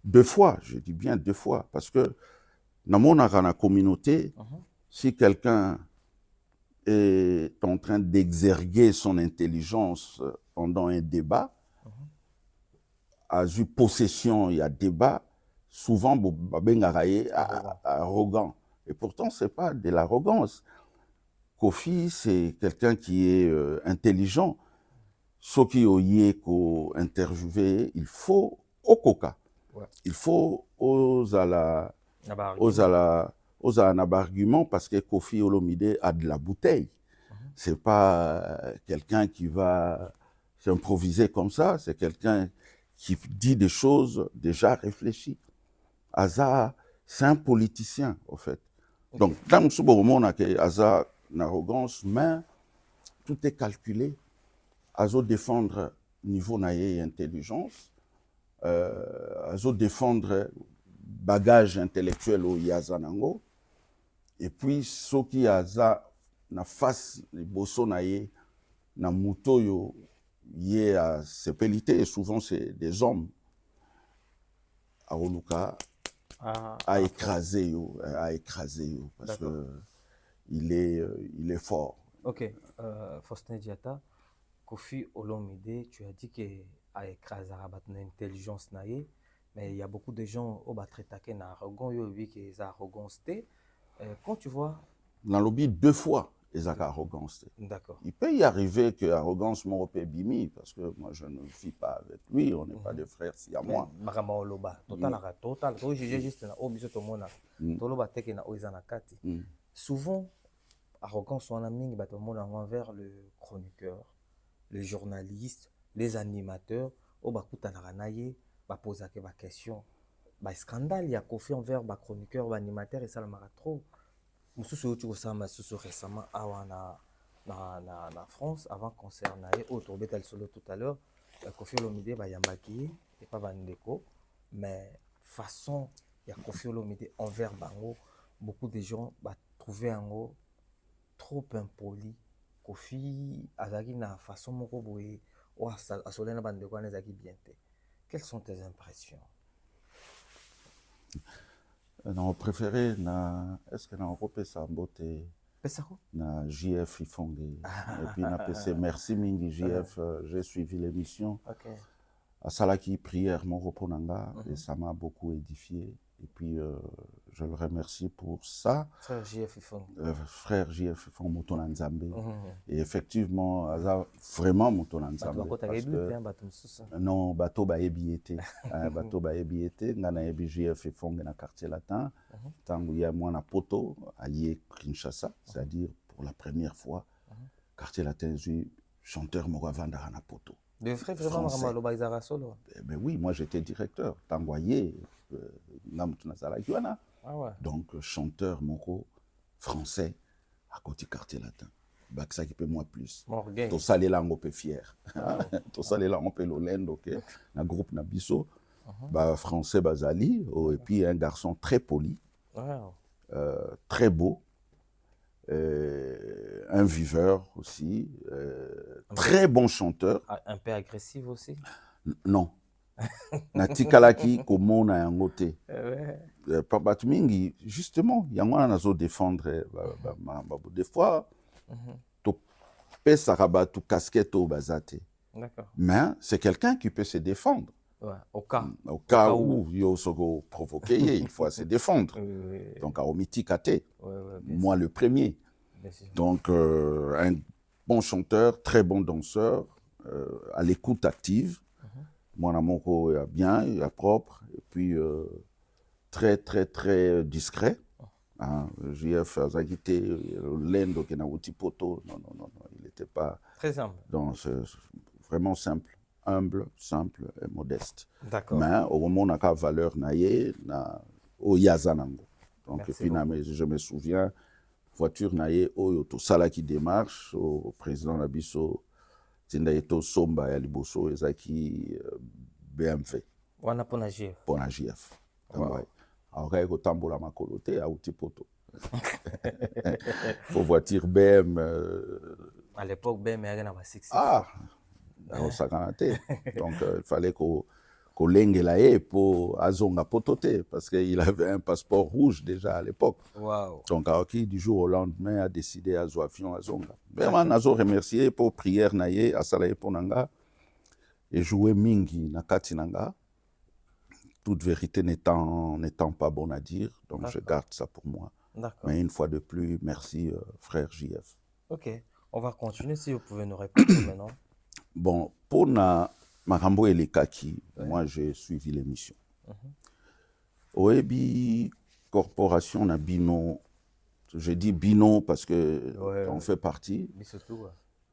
[SPEAKER 1] Deux fois, je dis bien deux fois, parce que dans mon communauté, si quelqu'un est en train d'exerguer son intelligence pendant un débat, a eu possession, il y a débat, souvent, arrogant. Et pourtant, ce n'est pas de l'arrogance. Koffi, c'est quelqu'un qui est intelligent. Ce qui est interviewé, il faut au coca. Il faut aux arguments parce que Koffi Olomide a de la bouteille. C'est pas quelqu'un qui va s'improviser comme ça, c'est quelqu'un qui dit des choses déjà réfléchies. Aza, c'est un politicien, au fait. Donc, dans ce moment, on a Aza une arrogance, mais tout est calculé. Azo défendre niveau naïe et intelligence, Azo défendre bagage intellectuel au Yazanango, et puis ceux qui Aza na face les bosso naïe na muto yo yé à sepelité, et souvent c'est des hommes. Aroluka a écrasé yo, parce que il est fort.
[SPEAKER 2] Ok, Faustin Diatta, Koffi Olomide, tu as dit qu'il a écrasé l'intelligence, mais il y a beaucoup de gens qui ont traité l'arrogance, qui ont arrogance. Quand tu vois...
[SPEAKER 1] Dans le lobby, deux fois, ils ont arrogance.
[SPEAKER 2] D'accord.
[SPEAKER 1] Il peut y arriver que l'arrogance m'aurait pas bimi, parce que moi, je ne vis pas avec lui, on n'est pas des frères, si à moi.
[SPEAKER 2] Souvent, arrogance on a mis envers le chroniqueur, les journalistes, les animateurs, au poser des questions. Scandale, il y a Koffi envers les chroniqueurs, les animateurs et ça le mara trop. Récemment en France, avant concert autour de tel solo tout à l'heure, Koffi Olomide ba yambaki et pas Bandeko, mais façon il y a Koffi Olomide envers bango, beaucoup de gens trouvé en haut trop impoli. Koffi azaki na façon moko boye o asolena bandeko na zaki bien te. Quelles sont tes impressions?
[SPEAKER 1] Non, préféré est-ce que na Europe ça beauté
[SPEAKER 2] Pesako
[SPEAKER 1] na JF Ifongue et puis na PC merci mingi JF j'ai suivi l'émission.
[SPEAKER 2] OK.
[SPEAKER 1] À Salaki prière mon reponanga et ça m'a beaucoup édifié et puis je le remercie pour ça.
[SPEAKER 2] Frère JF Ifongue.
[SPEAKER 1] Frère JF Ifongue Moutona Nzambe. Et effectivement, vraiment Moutona Nzambe. Parce que non, bateau ba ebiete. Bateau ba ebiete. Ngana ebi JF Ifongue na quartier latin. Tangu ya moi na poto aye Kinshasa, c'est-à-dire pour la première fois, quartier latin eu chanteur Moravanda na poto.
[SPEAKER 2] De vrai vraiment Ramalo Izara solo.
[SPEAKER 1] Ben oui, moi j'étais directeur. Tangoye donc chanteur moko français à côté quartier latin. Ça qui peut moi plus. Tout ça les langues on peut fier. Tout ça les langues on peut l'olendo OK. Un groupe Nabiso, français Bazali et puis un garçon très poli. Très beau. Un viveur aussi, très bon chanteur.
[SPEAKER 2] Un peu agressif aussi?
[SPEAKER 1] Non. Natikalaki comme na yangote. Papa Tumingi justement, yangwana nazo défendre des fois to pesa rabatu casquette au bazate.
[SPEAKER 2] D'accord.
[SPEAKER 1] Mais c'est quelqu'un qui peut se défendre.
[SPEAKER 2] Ouais, au
[SPEAKER 1] cas où yo sogo provoqué, il faut se défendre. Donc à omiti kate. Moi le premier. Donc un bon chanteur, très bon danseur, à l'écoute active. Mon amour est bien, il est propre, et puis très, très, très discret. Hein, JF Azagité, Lendo qui n'a outil poto. Non, il n'était pas.
[SPEAKER 2] Très humble.
[SPEAKER 1] Donc, vraiment simple, humble, simple et modeste.
[SPEAKER 2] D'accord.
[SPEAKER 1] Mais au moment où on a valeur naïe, au Yazanango. Donc,
[SPEAKER 2] Merci
[SPEAKER 1] puis,
[SPEAKER 2] beaucoup.
[SPEAKER 1] je me souviens, voiture naïe, au tout ça qui démarche, au président Nabiso, Tindayeto Somba et Aliboso, Ezaki BMW.
[SPEAKER 2] Wana pona JF.
[SPEAKER 1] Pona JF.
[SPEAKER 2] Wow.
[SPEAKER 1] Alors, il faut tambola ma coloté à outil poto. Faut voiture BM.
[SPEAKER 2] À l'époque, BM avait un 6.
[SPEAKER 1] Ah, au Sakanate. Donc, il fallait qu'on l'engelaye pour Azonga pototé, parce qu'il avait un passeport rouge déjà à l'époque.
[SPEAKER 2] Wow.
[SPEAKER 1] Donc, Aoki, du jour au lendemain, a décidé à avion à Zonga. Vraiment, Nazo remercié pour prière naye, à Salaye Ponanga, et jouer Mingi na Katinanga. Toute vérité n'étant pas bonne à dire, donc je garde ça pour moi. Mais une fois de plus, merci frère JF.
[SPEAKER 2] Ok, on va continuer si vous pouvez nous répondre maintenant.
[SPEAKER 1] Bon, pour Marambo et les Kaki, moi j'ai suivi l'émission. Oebi Corporation na Bino, je dis Bino parce que on fait partie,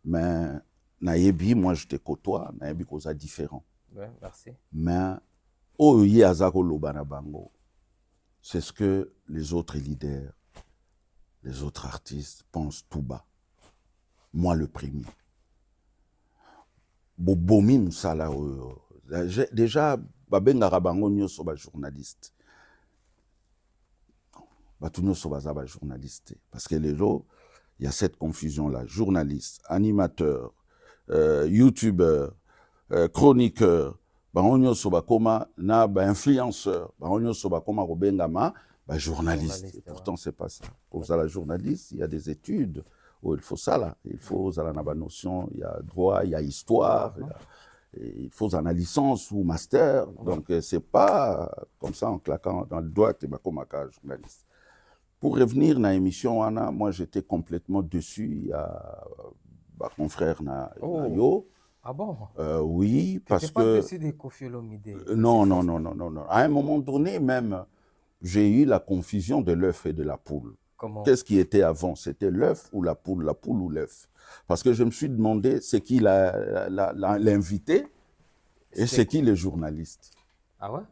[SPEAKER 1] mais Nayebi, moi je te côtoie, Nayebi cause différent.
[SPEAKER 2] Ouais, merci.
[SPEAKER 1] Mais Oye Azako Lobanabango, c'est ce que les autres leaders, les autres artistes pensent tout bas. Moi le premier. Bobomi Moussala, déjà, Babenga Rabango Nyoso ba journaliste. Batunyo Sobaza ba journaliste. Parce que les gens, il y a cette confusion-là. Journaliste, animateur, youtubeur, chroniqueur, Baonyo Sobakoma, na ba influenceur, Baonyo Sobakoma Robengama, ba journaliste. Pourtant, c'est pas ça. Pour ça, la journaliste, il y a des études. Oh, il faut ça là. Il faut ça là, na ba notion. Il y a droit, il y a histoire. Il faut une licence ou master. Donc, c'est pas comme ça en claquant dans le doigt que tu es comme un journaliste. Pour revenir à l'émission, Anna, moi j'étais complètement dessus. Il y a mon frère Nayo.
[SPEAKER 2] Ah bon?
[SPEAKER 1] Oui, parce que.
[SPEAKER 2] Pas dessus des Koffi Olomide.
[SPEAKER 1] Non. À un moment donné, même, j'ai eu la confusion de l'œuf et de la poule.
[SPEAKER 2] Comment?
[SPEAKER 1] Qu'est-ce qui était avant? C'était l'œuf ou la poule ou l'œuf? Parce que je me suis demandé, c'est qui l'invité et c'est qui le journaliste?
[SPEAKER 2] Ah ouais?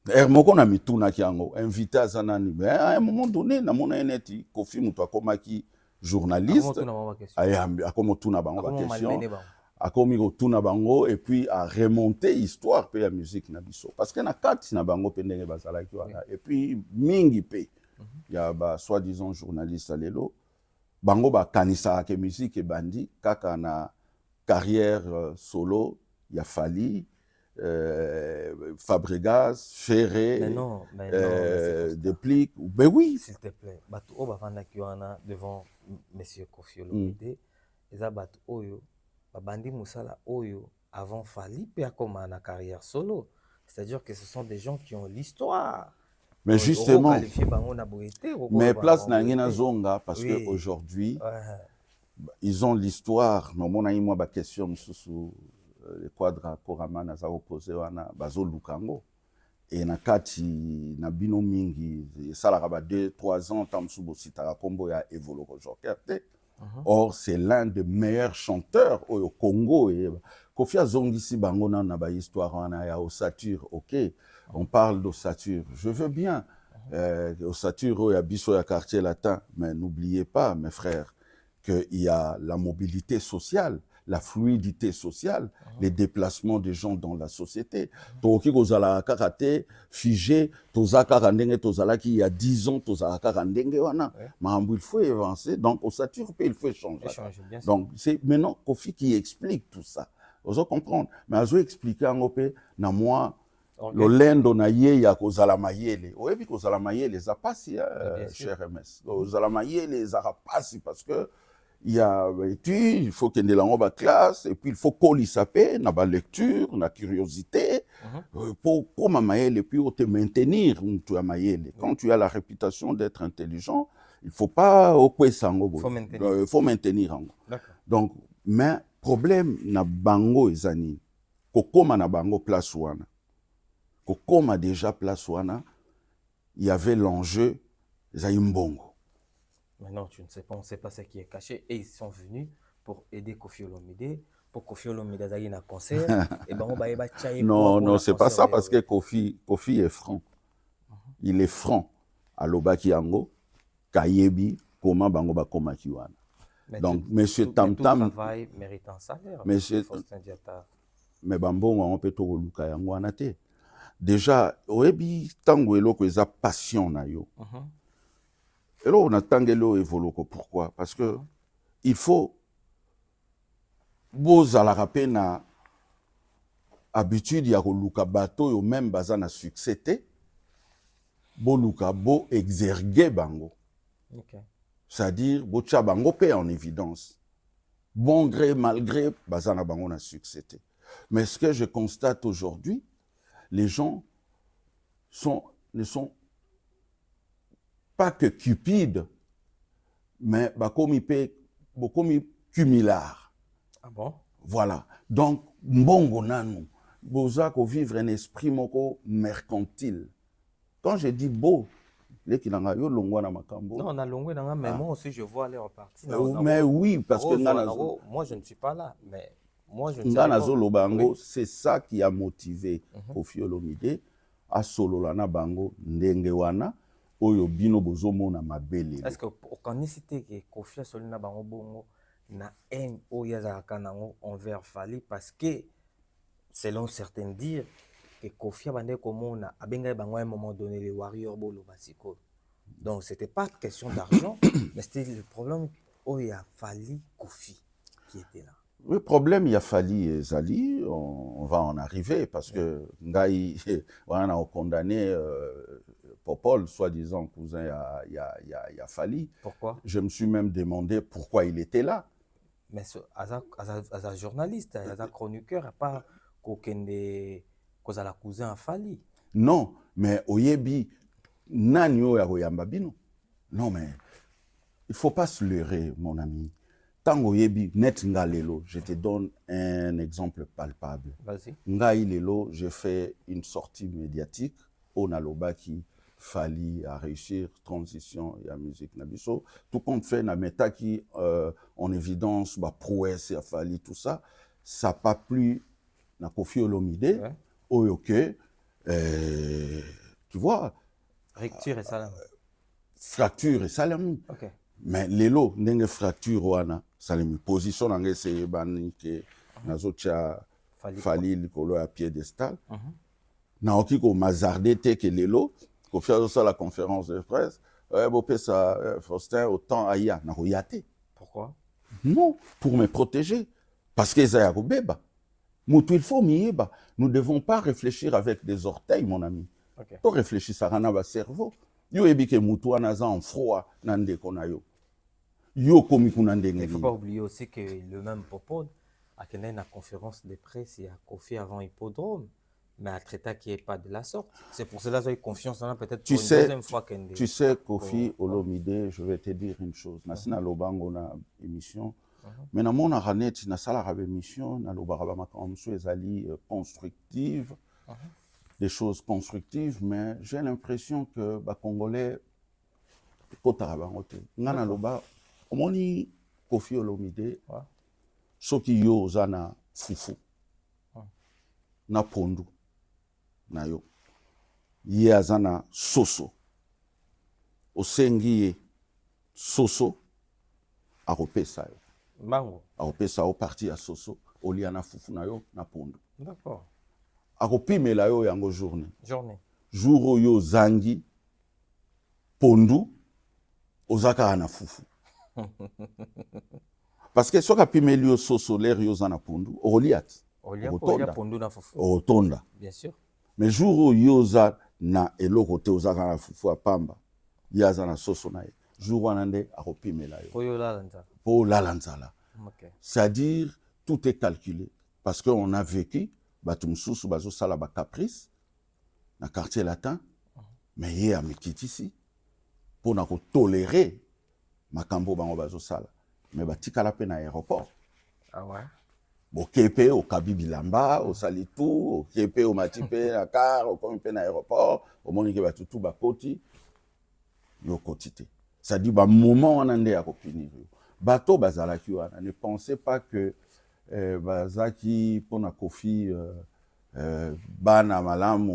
[SPEAKER 1] Hermoko na mituna kiango, invité à Zanani. Mais à un moment donné, na mona eneti, Koffi Mutua Komaki, journaliste. A comme tuna bango ba question. A comme tuna bango et puis à remonter histoire pe la musique na biso. Parce que na kati na bango pendenge bazala ki wana. Et puis mingi pe. Il y a ba soi-disant journaliste à l'élo. Bango ba kanisa ke musique et bandi kaka na carrière solo, il y a Fali. Fabregas, Ferré, Deplique, ben oui.
[SPEAKER 2] S'il te plaît, Batu Obavana Kiwana devant Monsieur Koffi Olomide, et ça Batu Oyo, Bandi Moussala Oyo, avant Fali, puis comme na carrière solo. C'est-à-dire que ce sont des gens qui ont l'histoire.
[SPEAKER 1] Mais justement, mais place na zonga parce que aujourd'hui, ils ont l'histoire. Mais mon ami moi ba question sous le quadra korama na za opposé wana bazo lukango et na kati na bino mingi sala ba 2-3 ans tamsu bosita kombo ya Evoloko Jokerte. Or c'est l'un des meilleurs chanteurs au Congo et Koffi azongisi bango na ba histoire wana ya Ossature. OK, on parle d'Ossature, je veux bien Ossature ya biso ya quartier latin, mais n'oubliez pas mes frères qu'il y a la mobilité sociale, la fluidité sociale, les déplacements des gens dans la société. Toki kozala karaté figé, tozaka randenge tozala qui il y a 10 ans tozaka randenge wana. Mahambu il faut avancer, donc Ossature il faut changer. Donc c'est maintenant Koffi qui explique tout ça. Vous comprendre, mais azo expliquer en opé na moi le lendo na ye ya kozala mayele. Oyebi kozala mayele za pasi cher MS. Kozala mayele za pasi parce que il y a études, il faut qu'il y ait la classe, et puis il faut qu'on y sape, na ba lecture, na curiosité, pour mamayele, et puis te maintenir, tu as mayele. Quand tu as la réputation d'être intelligent, il faut pas au sango. Il faut maintenir. Donc, mais problème na bango ezani, kokoma na bango place wana, kokoma déjà place wana, il y avait l'enjeu ezali mbongo.
[SPEAKER 2] Mais non, tu ne sais pas, on ne sait pas ce qui est caché. Et ils sont venus pour aider Koffi Olomide. Pour Koffi Olomide, il y a un concert. Et ben, on va
[SPEAKER 1] Non, non, c'est pas ça parce que Koffi est franc. Il est franc. Alobaki yango, Kayebi, comment bango ba komaki wana. Donc, monsieur Tam Tam.
[SPEAKER 2] Tout travail mérite un salaire.
[SPEAKER 1] Monsieur. Mais bambongo, on peut tout luka yango wana te. Déjà, oyebi tango eloko eza passion na yo. Et là, on a tangelo evoloko. Pourquoi? Parce que il faut beaux à la rapé na habitude ya koluka bato yo même baza na succès te. Bo luka bo exerguer bango.
[SPEAKER 2] Okay.
[SPEAKER 1] C'est-à-dire bo tcha bango pe en évidence. Bon gré mal gré baza na bango na succès te. Mais ce que je constate aujourd'hui, les gens ne sont pas que cupides, mais bakomi cumulard.
[SPEAKER 2] Ah bon?
[SPEAKER 1] Voilà. Donc, mbongo nanu, boza ko vivre un esprit moko mercantile. Quand je dis beau, les qui n'ont yo longwa na makambo.
[SPEAKER 2] Non, on a longwa na mais moi aussi je vois aller en partie.
[SPEAKER 1] Mais oui, parce que
[SPEAKER 2] moi je ne suis pas là, mais moi je ne sais pas.
[SPEAKER 1] Oui. C'est ça qui a motivé Koffi Olomide à sololana bango ndenge wana. Oyo bino bozomona mabele.
[SPEAKER 2] Est-ce que okanisité que Koffi solina bango bongo na haine oyo yazaka nango envers Fally parce que selon certains dire que Koffi abandé komona abenga bango à un moment donné les warriors bolo basiko. Donc c'était pas question d'argent mais c'était le problème oyo ya Fally Koffi qui était là.
[SPEAKER 1] Le problème, il y a Fally et Zali, on va en arriver parce que Ngaï, on a condamné Popol, soi-disant cousin, il y a Fally.
[SPEAKER 2] Pourquoi?
[SPEAKER 1] Je me suis même demandé pourquoi il était là.
[SPEAKER 2] Mais as un journaliste, as un chroniqueur, à part qu'aucun cause à la cousin à Fally.
[SPEAKER 1] Non, mais Oyebi, Nanyo ya Royambabino. Non, mais il ne faut pas se leurrer, mon ami. Tango yebi net nga lelo, je te donne un exemple palpable.
[SPEAKER 2] Vas-y.
[SPEAKER 1] Nga lelo, j'ai fait une sortie médiatique au Nalobaki Fally à réussir transition et la musique nabiso. Tout compte fait na meta qui en évidence ba prouesse et Fally tout ça, ça pas plu na Koffi Olomide. Ouais. Oyoke, tu vois.
[SPEAKER 2] Fracture et salam.
[SPEAKER 1] Fracture et salam.
[SPEAKER 2] Ok.
[SPEAKER 1] Mais lelo ndenge fracture wana salemi position nanga c'est bani ke nazocha Fally likolo ya piédestal na okiko mazarde te ke lelo ko faire ça la conférence de presse bopé ça Faustin autant aya na royate.
[SPEAKER 2] Pourquoi?
[SPEAKER 1] Non, pour me protéger parce que ça ya beba mutu il faut mieba. Nous devons pas réfléchir avec des orteils mon ami.
[SPEAKER 2] Okay.
[SPEAKER 1] To réfléchir ça na ba cerveau. Yo ebike mutu anaza en froid nande konayo. Yo komi kuna ndenge.
[SPEAKER 2] Il faut pas oublier aussi que le même Popod a qu'il y a une conférence de presse et a Koffi avant Hippodrome, mais à traiter qui est pas de la sorte. C'est pour cela que j'ai confiance en peut-être pour une deuxième fois qu'elle.
[SPEAKER 1] Tu sais Koffi Olomide, je vais te dire une chose. Nasina lobango na émission. Mais na mona ranet na sala rabe émission na lobaraba makamso ezali constructive. Des choses constructives, mais j'ai l'impression que les Congolais, ngana loba, omoni Koffi Olomide, soki yo zana fufu, na pondu, na yo, ye azana soso, osengi ye soso, aropesa yo.
[SPEAKER 2] Mango.
[SPEAKER 1] Aropesa yo parti ya soso, olia na fufu na yo, na pondu.
[SPEAKER 2] D'accord.
[SPEAKER 1] Akopimela yo yango journée.
[SPEAKER 2] Jour
[SPEAKER 1] oyo zangi pondu ozaka na fufu. Parce que soka pimeli yo soso l'air yo zana pondu oliat.
[SPEAKER 2] Olia pondu na fufu.
[SPEAKER 1] Otonda.
[SPEAKER 2] Bien sûr.
[SPEAKER 1] Mais jour oyo za na eloko te ozaka na fufu apamba. Ya zana soso na ye. Jour wana nde akopimela yo.
[SPEAKER 2] Oyo lalanza.
[SPEAKER 1] Po lalanzala.
[SPEAKER 2] OK.
[SPEAKER 1] C'est-à-dire tout est calculé parce que on a vécu bato mususu bazo sala ba caprice na quartier latin mais ye amikiti ici pour na ko tolérer makambo bango bazo sala mais batikala pe na aéroport.
[SPEAKER 2] Ah ouais.
[SPEAKER 1] Bo kepe au kabibilamba au salitu au kepe au matipe na car au komi pe na aéroport au moni ke batutu bakoti yo quotité. C'est-à-dire ba moment wana nde ya kopinir yo. Bato bazalaki wana, ne pensez pas que bazaki pona Kofi bana malamu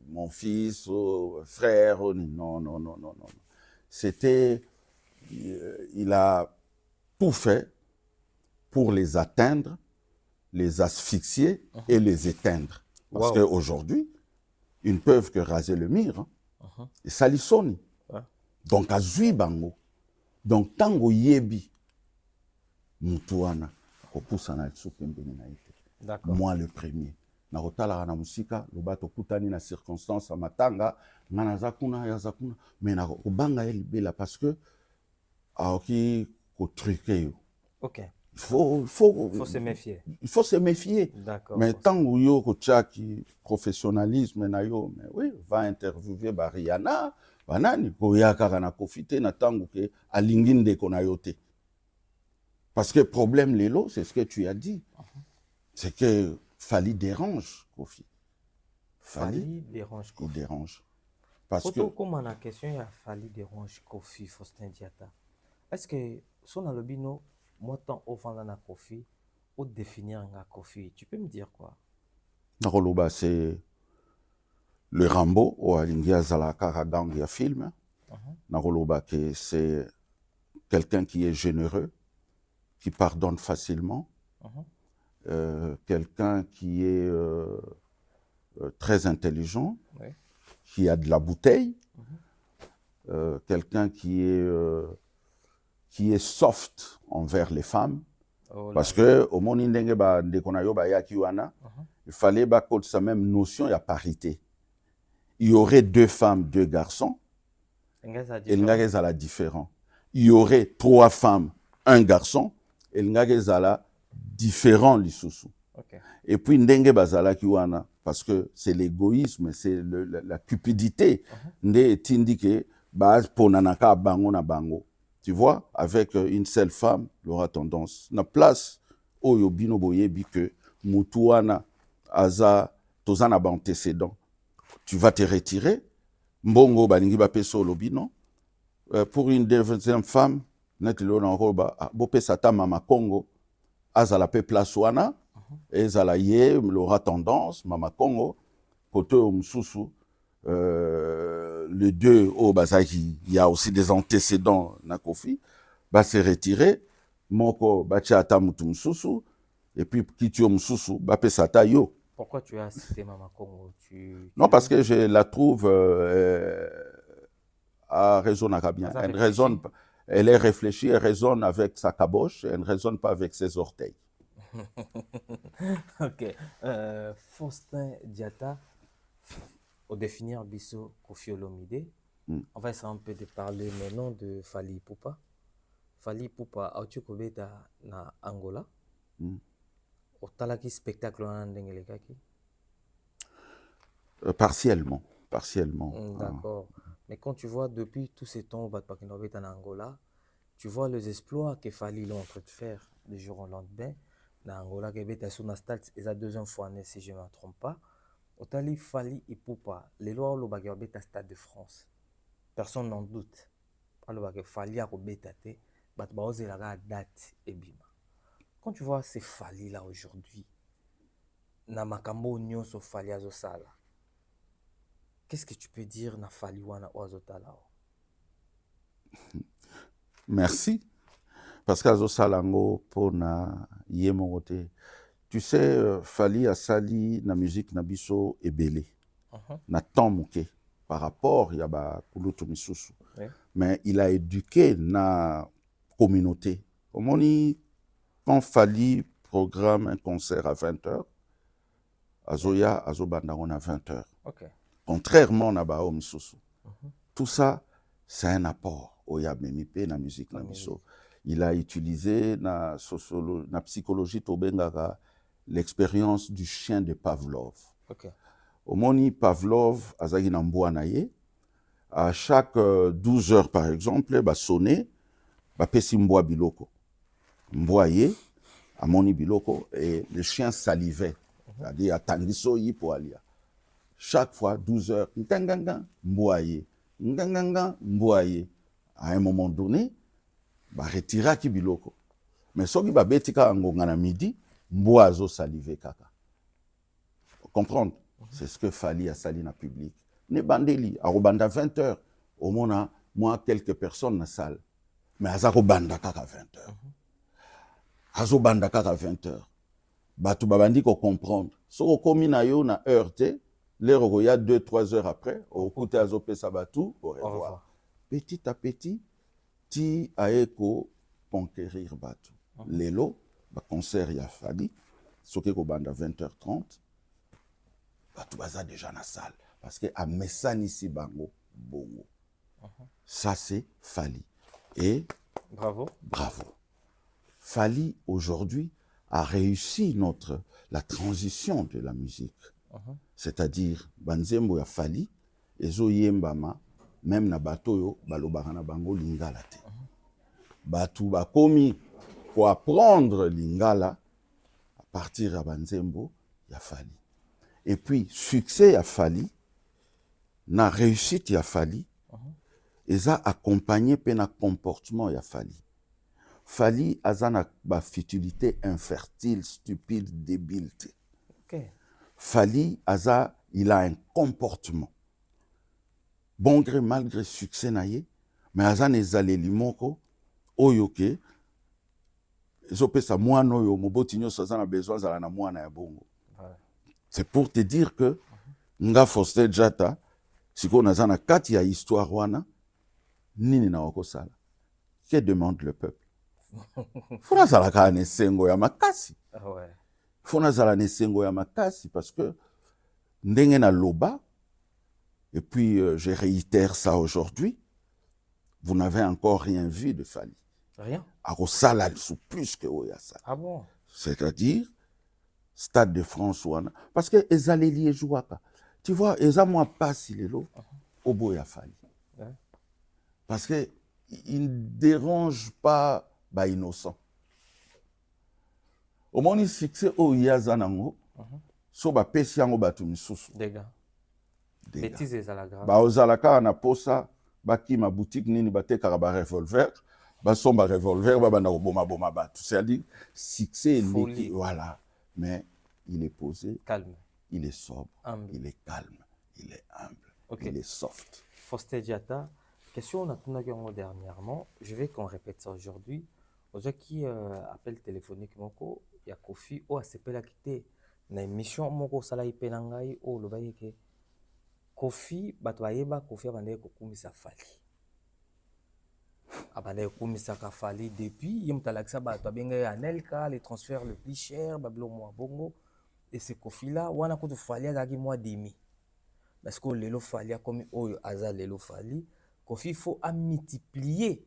[SPEAKER 1] mon fils frère non. C'était il a tout fait pour les atteindre, les asphyxier et les éteindre. Parce qu'aujourd'hui, ils ne peuvent que raser le mur. Hein. Et ça les sonne. Donc, à Zui Bango. Donc, tango yebi, mutuana, kopusana tsupembeni na ite.
[SPEAKER 2] D'accord.
[SPEAKER 1] Moi, le premier. Na rotala na musika, lobato kutani na circonstance à matanga, ngana zakuna, yazakuna, mais na obanga elibela parce que, aoki ko truqué yo.
[SPEAKER 2] Ok.
[SPEAKER 1] Il faut
[SPEAKER 2] se méfier.
[SPEAKER 1] Il faut se méfier.
[SPEAKER 2] D'accord.
[SPEAKER 1] Mais tant que yo ko tchaki professionnalisme na yo, mais oui, va interviewer Rihanna, banani ko yakaka na profiter na tango ke alinginde kona yote. Parce que problème lelo, c'est ce que tu as dit. C'est que Fally dérange Kofi.
[SPEAKER 2] Fally dérange Kofi.
[SPEAKER 1] Il dérange. Parce que
[SPEAKER 2] comment la question il a Fally dérange Kofi Faustin Diatta. Est-ce que son albino moi, tant au fond de Kofi, au définir un Kofi, tu peux me dire quoi?
[SPEAKER 1] Nakoloba, c'est le Rambo, ou Alingia Zalaka Radangia film. Nakoloba, c'est quelqu'un qui est généreux, qui pardonne facilement, quelqu'un qui est très intelligent, qui a de la bouteille, quelqu'un qui est soft envers les femmes. Parce que au monde ndenge ba ndekonayo ba yaki wana, il fallait ba code sa même notion ya parité. Il y aurait 2 femmes, 2 garçons. Et l'ingazala différent. Il y aurait 3 femmes, 1 garçon. Et l'ingazala différent lisusu. Et puis ndenge bazala ki wana, parce que c'est l'égoïsme, c'est la cupidité. Nde tindike ba ponanaka bango na bango. Tu vois, avec une seule femme, il aura tendance. Na place, oyo bino boyebi que mutuana aza tozana ba antécédent. Tu vas te retirer. Mbongo balingi ba peso lobino. Pour une deuxième femme, netelo na roba bope sata mama Congo azala pe place wana, ezala ye l'aura tendance mama Congo côté mususu. Les 2 au Bazaki, il y a aussi des antécédents na Kofi, va se retirer, moko bachata mutumsusu, et puis kitio mususu, bape sata yo.
[SPEAKER 2] Pourquoi tu as cité Mama Congo?
[SPEAKER 1] Non, parce que je la trouve à raisonner bien. Elle raisonne, elle est réfléchie, elle raisonne avec sa caboche, elle ne raisonne pas avec ses orteils.
[SPEAKER 2] Ok. Faustin Diatta, au définir Bisso Kofi Olomide, on va essayer un peu de parler maintenant de Fally Ipupa. Fally Ipupa, as-tu kobeta na Angola? Au talaki spectacle en Dengelekaki?
[SPEAKER 1] Partiellement.
[SPEAKER 2] D'accord. Mais quand tu vois depuis tous ces temps au en Angola, tu vois les exploits que Fally est en train de faire de jour au lendemain. Na Angola, qui est sur la stade, et la 2e fois, si je ne me trompe pas. Otali Fally Ipupa, les lois au Bagabeta Stade de France. Personne n'en doute. Alors que Fally a rebétaté, batbaoze la date et bima. Quand tu vois ces Fally là aujourd'hui, na makambo nyonso Fally azosala. Qu'est-ce que tu peux dire na Fally wana azotala?
[SPEAKER 1] Merci. Parce qu'azosala ngo pona yemote. Tu sais, Fally a sali na musique na biso ebele. Na temps mouké par rapport ya ba kulutu misusu. Mais il a éduqué na communauté. Omoni quand Fally programme un concert à 20h, azoya azobanda on à 20h. Contrairement na ba misusu. Tout ça c'est un apport oya memipe na musique na biso. Il a utilisé na psychologie tobengaka l'expérience du chien de Pavlov. Omoni Pavlov azaki na mbwa na ye, à chaque 12 heures par exemple, ba sonner, ba pesi mbwa biloko. Mbwa ye, amoni biloko, et le chien salivait. C'est-à-dire, atangiso yi po alia. Chaque fois, 12 heures, ntanganga, mbwa ye. nganganga mboye à un moment donné ba retira ki biloko mais soki ba betika ngonga na midi mboazo saliver kaka comprendre c'est ce que Fally a sali na public ne bandeli a robanda 20h au mona moi quelques personnes na salle mais azako banda kaka 20h azo banda kaka 20h batu babandi ko comprendre soko komi na yo na heure te l'heure il y a 2-3 heures après au côté azo pesa batu au revoir petit à petit ti aeko conquérir batu lelo ba concert ya Fally soki ko banda 20h30 batu baza déjà na salle parce que a mesanisi bango bongo ça c'est Fally et
[SPEAKER 2] Bravo.
[SPEAKER 1] Fally aujourd'hui a réussi la transition de la musique. C'est-à-dire banzembo ya Fally ezo yembama même na bato yo balobaka na bango lingala te. Batu bakomi pour apprendre lingala à partir ya banzembo ya Fally. Et puis succès ya Fally na réussite ya Fally eza accompagné pe na comportement ya Fally. Fally aza na ba futilité infertile, stupide, débile.
[SPEAKER 2] Okay.
[SPEAKER 1] Fally aza, il a un comportement. Bon gré, malgré succès na ye, mais aza nezaleli moko oyo ke ezopesa mwana oyo moboti nyonso aza na besoin azala na mwana ya bongo. C'est pour te dire que nga Faustin Diatta sikoyo naza na kati ya histoire wana nini na okosala. Que demande le peuple? Fona zala ka ne sengo ya makasi. Fona zala ne sengo ya makasi parce que ndenge na loba et puis je réitère ça aujourd'hui, vous n'avez encore rien vu de Fally.
[SPEAKER 2] Rien.
[SPEAKER 1] Akosala sous plus que oya ça.
[SPEAKER 2] Ah bon?
[SPEAKER 1] C'est-à-dire Stade de France wana parce que ezaleli ejouaka. Tu vois, eza moi pasi lelo oboya Fally. Parce que il ne dérange pas ba innocent. Au moni succès o yaza nango so ba pesi yango batu misusu.
[SPEAKER 2] Dégâts. Bêtise ezala grave.
[SPEAKER 1] Ba ozalaka na posa baki ma boutique nini batekaka ba revolver ba somba revolver ba banda boma boma batu. C'est-à-dire succès est voilà, mais il est posé,
[SPEAKER 2] calme.
[SPEAKER 1] Il est sobre,
[SPEAKER 2] humble.
[SPEAKER 1] Il est calme, il est humble,
[SPEAKER 2] okay.
[SPEAKER 1] Il est soft.
[SPEAKER 2] Faustin Diatta, question on a tourné dernièrement, je vais qu'on répète ça aujourd'hui. Aux gens qui appellent téléphonique moko, il y a Kofi ou a sepela quitté na émission moko sala ipenangai o lo bayeke Kofi bato ayeba Kofi abandé ko kumisa Fally. Abandé kumisa ka Fally depuis yemtalakisa bato abenga Anelka les transferts le plus cher bablo moi bongo et ce Kofi là wana ko to Fally azaki mois demi. Parce que lelo Fally comme oyo aza lelo Fally Kofi faut à multiplier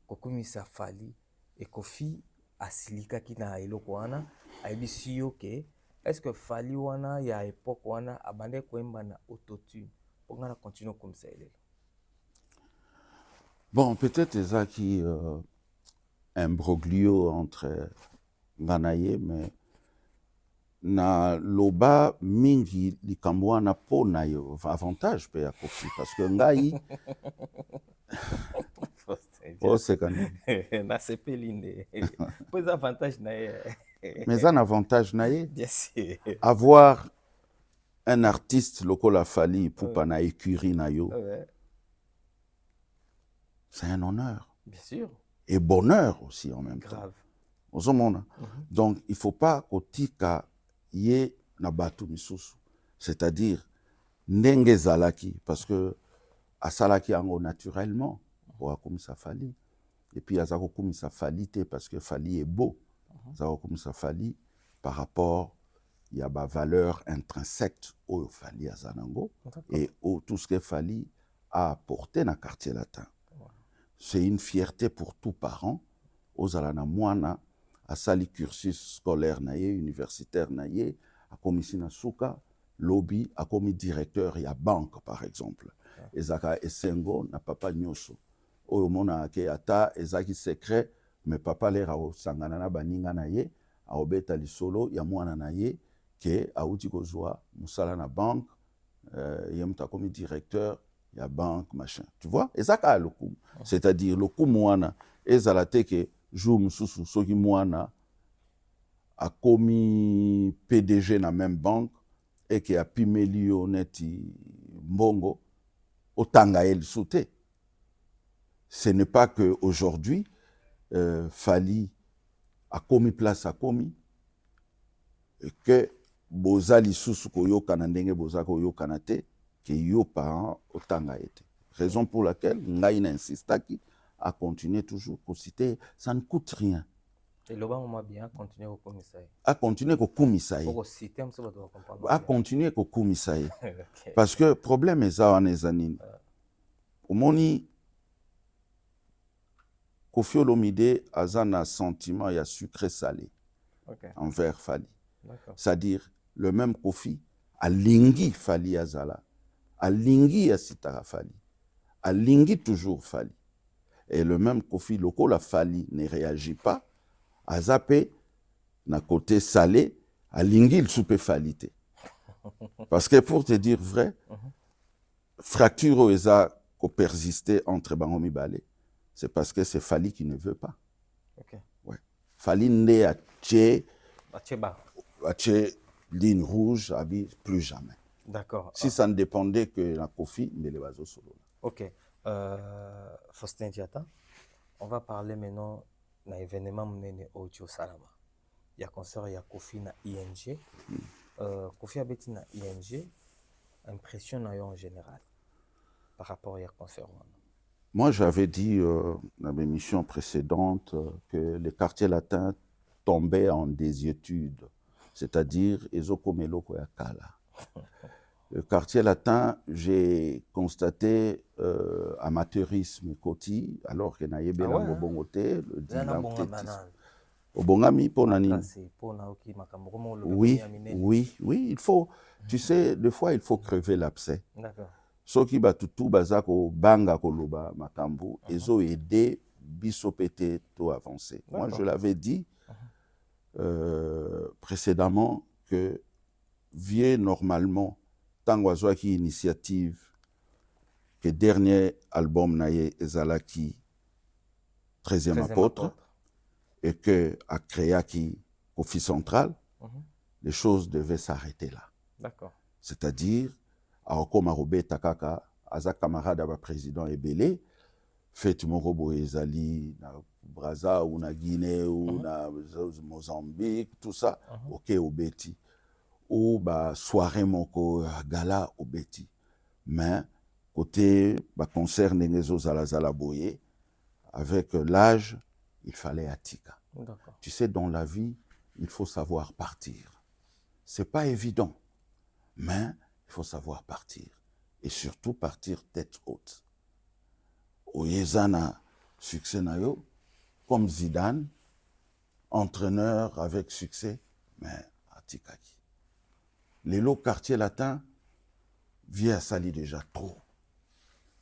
[SPEAKER 2] ko kumisa Fally et Kofi asilika kina eloko wana ayebisi yo ke est-ce que Fally wana ya époque wana abandé koemba na autotune pour ngana continuer comme ça elelo.
[SPEAKER 1] Bon, peut-être ezaki imbroglio entre nganaye mais na loba mingi likambo wana po na yo avantage pe ya Kofi parce que ngai oh c'est quand même
[SPEAKER 2] na sepelinde pose avantage na ye
[SPEAKER 1] mais un avantage na ye
[SPEAKER 2] bien sûr
[SPEAKER 1] avoir un artiste lokola Fally pour na écurie na yo c'est un honneur
[SPEAKER 2] bien sûr
[SPEAKER 1] et bonheur aussi en même
[SPEAKER 2] grave
[SPEAKER 1] temps donc il faut pas kotika ye na batu misusu c'est-à-dire ndenge zalaki parce que asalaki yango naturellement pour akomisa Fally et puis azako komisa Fally te parce que Fally est beau azako komisa Fally par rapport il y a ba valeur intrinsèque au Fally azanango et au tout ce que Fally a apporté na quartier latin. C'est une fierté pour tout parent aux alana mwana asali cursus scolaire na ye universitaire na ye akomisi na suka lobby akomi directeur ya banque par exemple ezaka esengo na papa nyoso oyo mona ke ata ezaki secret mais papa lera osangana na baninga na ye aobeta lisolo ya mwana na ye ke auti kozwa musala na banque ye muta komi directeur il y a banque, machin. Tu vois? Et ça, c'est le coup. C'est-à-dire, le coup, moi, et ça l'a été que je me suis dit, moi, a commis PDG dans la même banque et qui a pu millionnetti Mbongo, autant qu'elle sauté. Ce n'est pas qu'aujourd'hui, Fali a commis place à commis et que bozali susu koyo kanandenge bozako koyo kanate que yo parents autant a été. Raison pour laquelle Ngaïna insiste à continuer toujours pour citer, ça ne coûte rien.
[SPEAKER 2] Et le bon bien continuer au commissariat.
[SPEAKER 1] À continuer au commissariat. À continuer au commissariat. Parce que le problème est ça en Ezanine. Au moni Koffi Olomide a un sentiment, il y a sucré salé envers Fali. C'est-à-dire, le même Koffi a lingui Fali Azala, a lingui Asitara Fali, a lingui toujours Fali. Et le même Koffi, loco la Fali ne réagit pas, a zappé, na côté salé, a lingui le soupe Falité. Parce que pour te dire vrai, fracture au Eza qui persistait entre Bangomi Balé, c'est parce que c'est Fali qui ne veut pas. Ouais. Fali n'est à Tché, ligne rouge, plus jamais.
[SPEAKER 2] D'accord.
[SPEAKER 1] Si ça ne dépendait que la Koffi, mais les vasos solo.
[SPEAKER 2] Ok. Faustin Diata, on va parler maintenant d'un événement mené au Tio Salama. Il y a concert, il y a Koffi na ING. Koffi a bêti na ING, impression en général par rapport à concert.
[SPEAKER 1] Moi, j'avais dit dans l'émission précédente que les quartiers latins tombaient en désuétude, c'est-à-dire Ezokomelo Koyakala. Le quartier latin, j'ai constaté amateurisme côté, alors que naïe bien en bongoté, le dilantétisme. Au bongami pour nani. Oui, il faut. Tu sais, des fois, il faut crever l'abcès.
[SPEAKER 2] D'accord.
[SPEAKER 1] Ceux qui batutu bazako banga koloba makambu, ils ont aidé bisopété tout avancer. Moi, je l'avais dit précédemment que vieux normalement, tant qui initiative que dernier album naïe ezalaki 13e apôtre et que a créé qui Koffi Central, les choses devaient s'arrêter là.
[SPEAKER 2] D'accord.
[SPEAKER 1] C'est-à-dire Aoko Marobe Takaka, Aza camarade à président Ebele, fait Morobo Ezali, na Brazza ou na Guinée ou na Mozambique, tout ça, ok Obeti. Ou ba soirée moko gala Obeti. Mais côté ba concert Nengezo Zalazala Boye, avec l'âge, il fallait Atika. Tu sais, dans la vie, il faut savoir partir. C'est pas évident, mais il faut savoir partir. Et surtout partir tête haute. Oyezana succès nayo, comme Zidane, entraîneur avec succès, mais Atikaki. Les lots quartiers latins viennent à Sali déjà trop.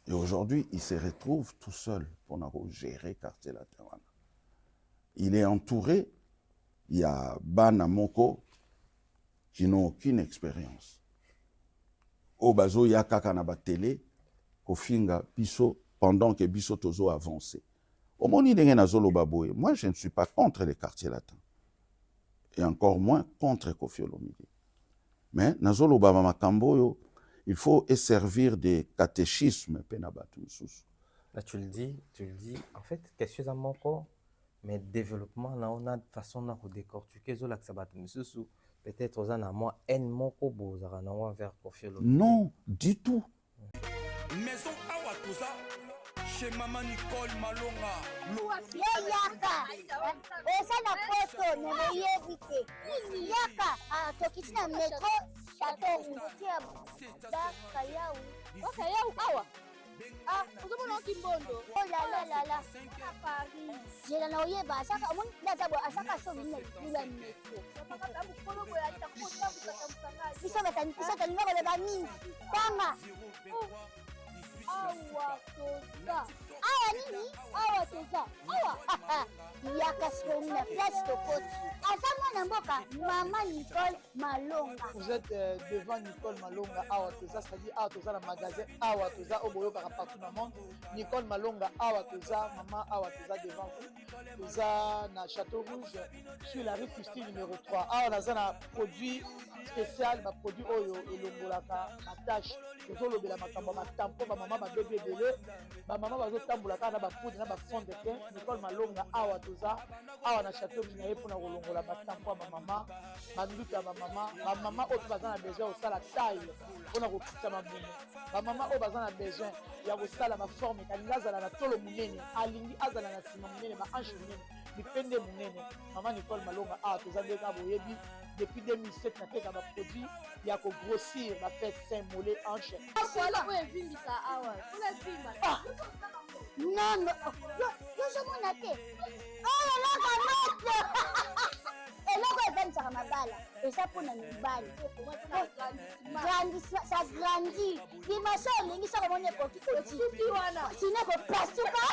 [SPEAKER 1] Et aujourd'hui, il se retrouve tout seul pour gérer quartier latin. Il est entouré, il y a Bana Moko qui n'ont aucune expérience. Au bazo ya kaka na ba télé, kofinga biso pendant que biso tozo avancé. Au moni denge na zolo baboye. Moi, je ne suis pas contre les quartiers latins. Et encore moins contre Koffi Olomide. Mais na zolo baba makambo, il faut servir des catéchismes penabatu susu.
[SPEAKER 2] Là tu le dis, en fait, quelque chose à mon corps, mais développement là on a de façon à redécortiquer zo la sabatu susu. Peut-être aux en moi en moko bozara na vers Koffi Olomide.
[SPEAKER 1] Non, du tout.
[SPEAKER 6] Maison Awatuza chez Maman Nicole Malonga.
[SPEAKER 7] Yaka. Esa na poto ne yebite. Yaka tokiti na metro chateau mutia ba kayau. Kayau awa. Uzomona kimbondo. Oh la la. Paris. Jela na oyeba saka mon ndazabo asaka so bine bila metro. Bisa tani ngaba ba nini. Tanga. Awa toza. Aya nini? Awa toza. Awa. Ya makasi na place tokoti aza mwana mboka mama Nicole Malonga.
[SPEAKER 8] Vous êtes devant Nicole Malonga awa toza, c'est-à-dire awa toza na magasin awa toza oboyokaka partout dans le monde. Nicole Malonga awa toza, maman awa toza devant vous. Toza na Château Rouge sur la rue Custine numéro 3. Awa naza na produit spécial, ba produit oyo elongolaka attache. Tozolobela makambo matampo ba mama ba bébé belé, ba mama bazotambola kaka na ba poudre na ba fond de teint. Nicole Malonga awa toza awa na Château Rouge na ye pona kolongola matampo ba mama, banduki ya ba mama oyo baza na besoin osala taille pona kokitisa mabumu, ba mama oyo baza na besoin ya kosala ba forme kalinga azala na tolo munene, alingi azala na sima munene, ba hanche munene, bipende munene. Mama Nicole Malonga awa toza ndeka boyebi depuis 2007 nateka ba produit ya ko grossir ba fait sein mollet hanche.
[SPEAKER 7] Voilà oyo evimbisa awa non yozomona te oyo eloko maître eloko evanisaka mabala eza mpona mibali ça grandit limaso olingi soko moni ekoki kosuki wana sino ekopasuka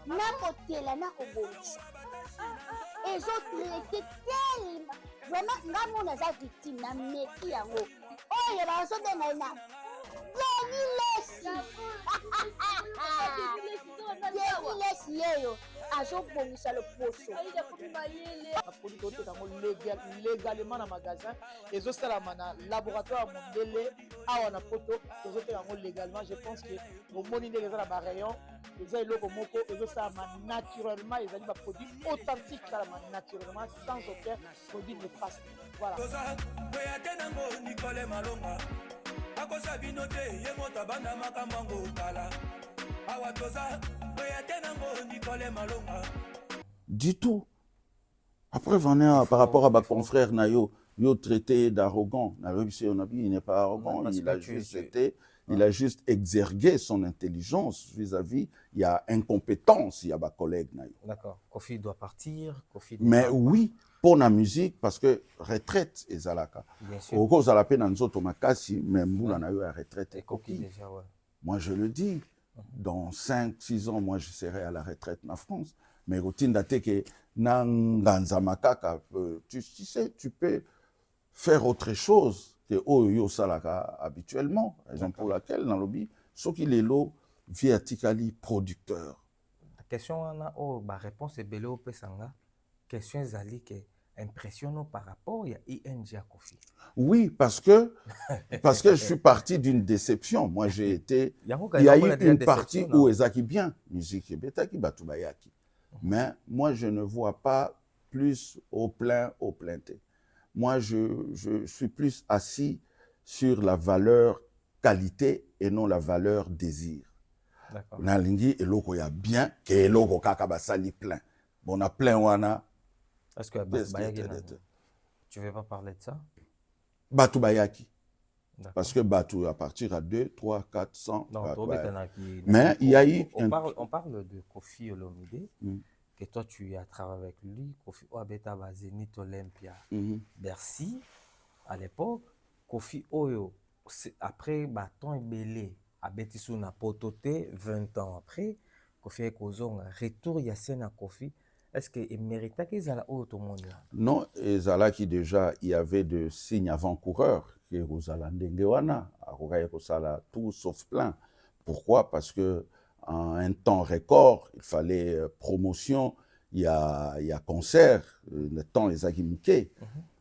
[SPEAKER 7] nakotela nakobongisa ezotraite telema vraiment nga mona eza victime na meki yango oyo bazobenga na Lesi yeyo azobongisa loposo
[SPEAKER 8] produit toteka yango légalement na magasin ezosalama na laboratoire mondele awa na poto tozoteka yango légalement. Je pense que bomoni ndenge eza na barayon eza eloko moko ezosalama naturellement, ezali baproduit authentique salama naturellement sans aucun produit néfaste. Voilà.
[SPEAKER 6] akosa bino te ye moto abanda makambo yango kala awa toza oya te nango Nicole Malonga
[SPEAKER 1] du tout. Après venir par rapport à ma confrère Nayo, yo traité d'arrogant. Il n'est pas arrogant, il a juste exergué son intelligence vis-à-vis. Il y a incompétence, il y a ma collègue Nayo.
[SPEAKER 2] D'accord. Kofi doit partir.
[SPEAKER 1] Mais oui, pour la musique, parce que retraite est Zalaka.
[SPEAKER 2] Bien sûr.
[SPEAKER 1] Au cause de la peine, nous makasi, même nous, on a eu à retraite.
[SPEAKER 2] Déjà, ouais.
[SPEAKER 1] Moi, je le dis, dans 5-6 ans, moi, je serai à la retraite en France. Mais routine date que tu sais, tu peux faire autre chose que Oyo Salaka habituellement. Raison pour laquelle, dans le lobby, ce qu'il est là, viaticali producteur.
[SPEAKER 2] La question, la réponse est belle au Pesanga. Question Zali qui impressionne par rapport à ING à Kofi.
[SPEAKER 1] Oui, parce que je suis parti d'une déception. Moi, j'ai été. Il y a eu une partie où Ezaki bien, musique et Betaki Batubayaki. Mais moi, je ne vois pas plus au plainté. Moi, je suis plus assis sur la valeur qualité et non la valeur désir.
[SPEAKER 2] D'accord.
[SPEAKER 1] Nalingi et loko ya bien que loko kakabasali plein. Bon, on a plein wana.
[SPEAKER 2] Est-ce que tu ne veux pas parler de ça?
[SPEAKER 1] Batu Bayaki. Parce que Batu, à partir à 2, 3, 4, 100.
[SPEAKER 2] Non,
[SPEAKER 1] mais il y a eu.
[SPEAKER 2] On parle de Kofi Olomide, que toi tu as travaillé avec lui. Kofi Oabeta Zénith Olympia, Bercy, à l'époque. Kofi Oyo, après Baton et Belé, à Betisou na Pototé, 20 ans après. Kofi Ekozong, retour Yassena Kofi. Est-ce qu'il méritait qu'ils aient tout le monde? Non,
[SPEAKER 1] Ezala qui déjà, il y avait de signes avant-coureurs. Que Rosala Ndengewana, tout sauf plein. Pourquoi? Parce que en un temps record, il fallait promotion, il y a concert, le temps les Agimike.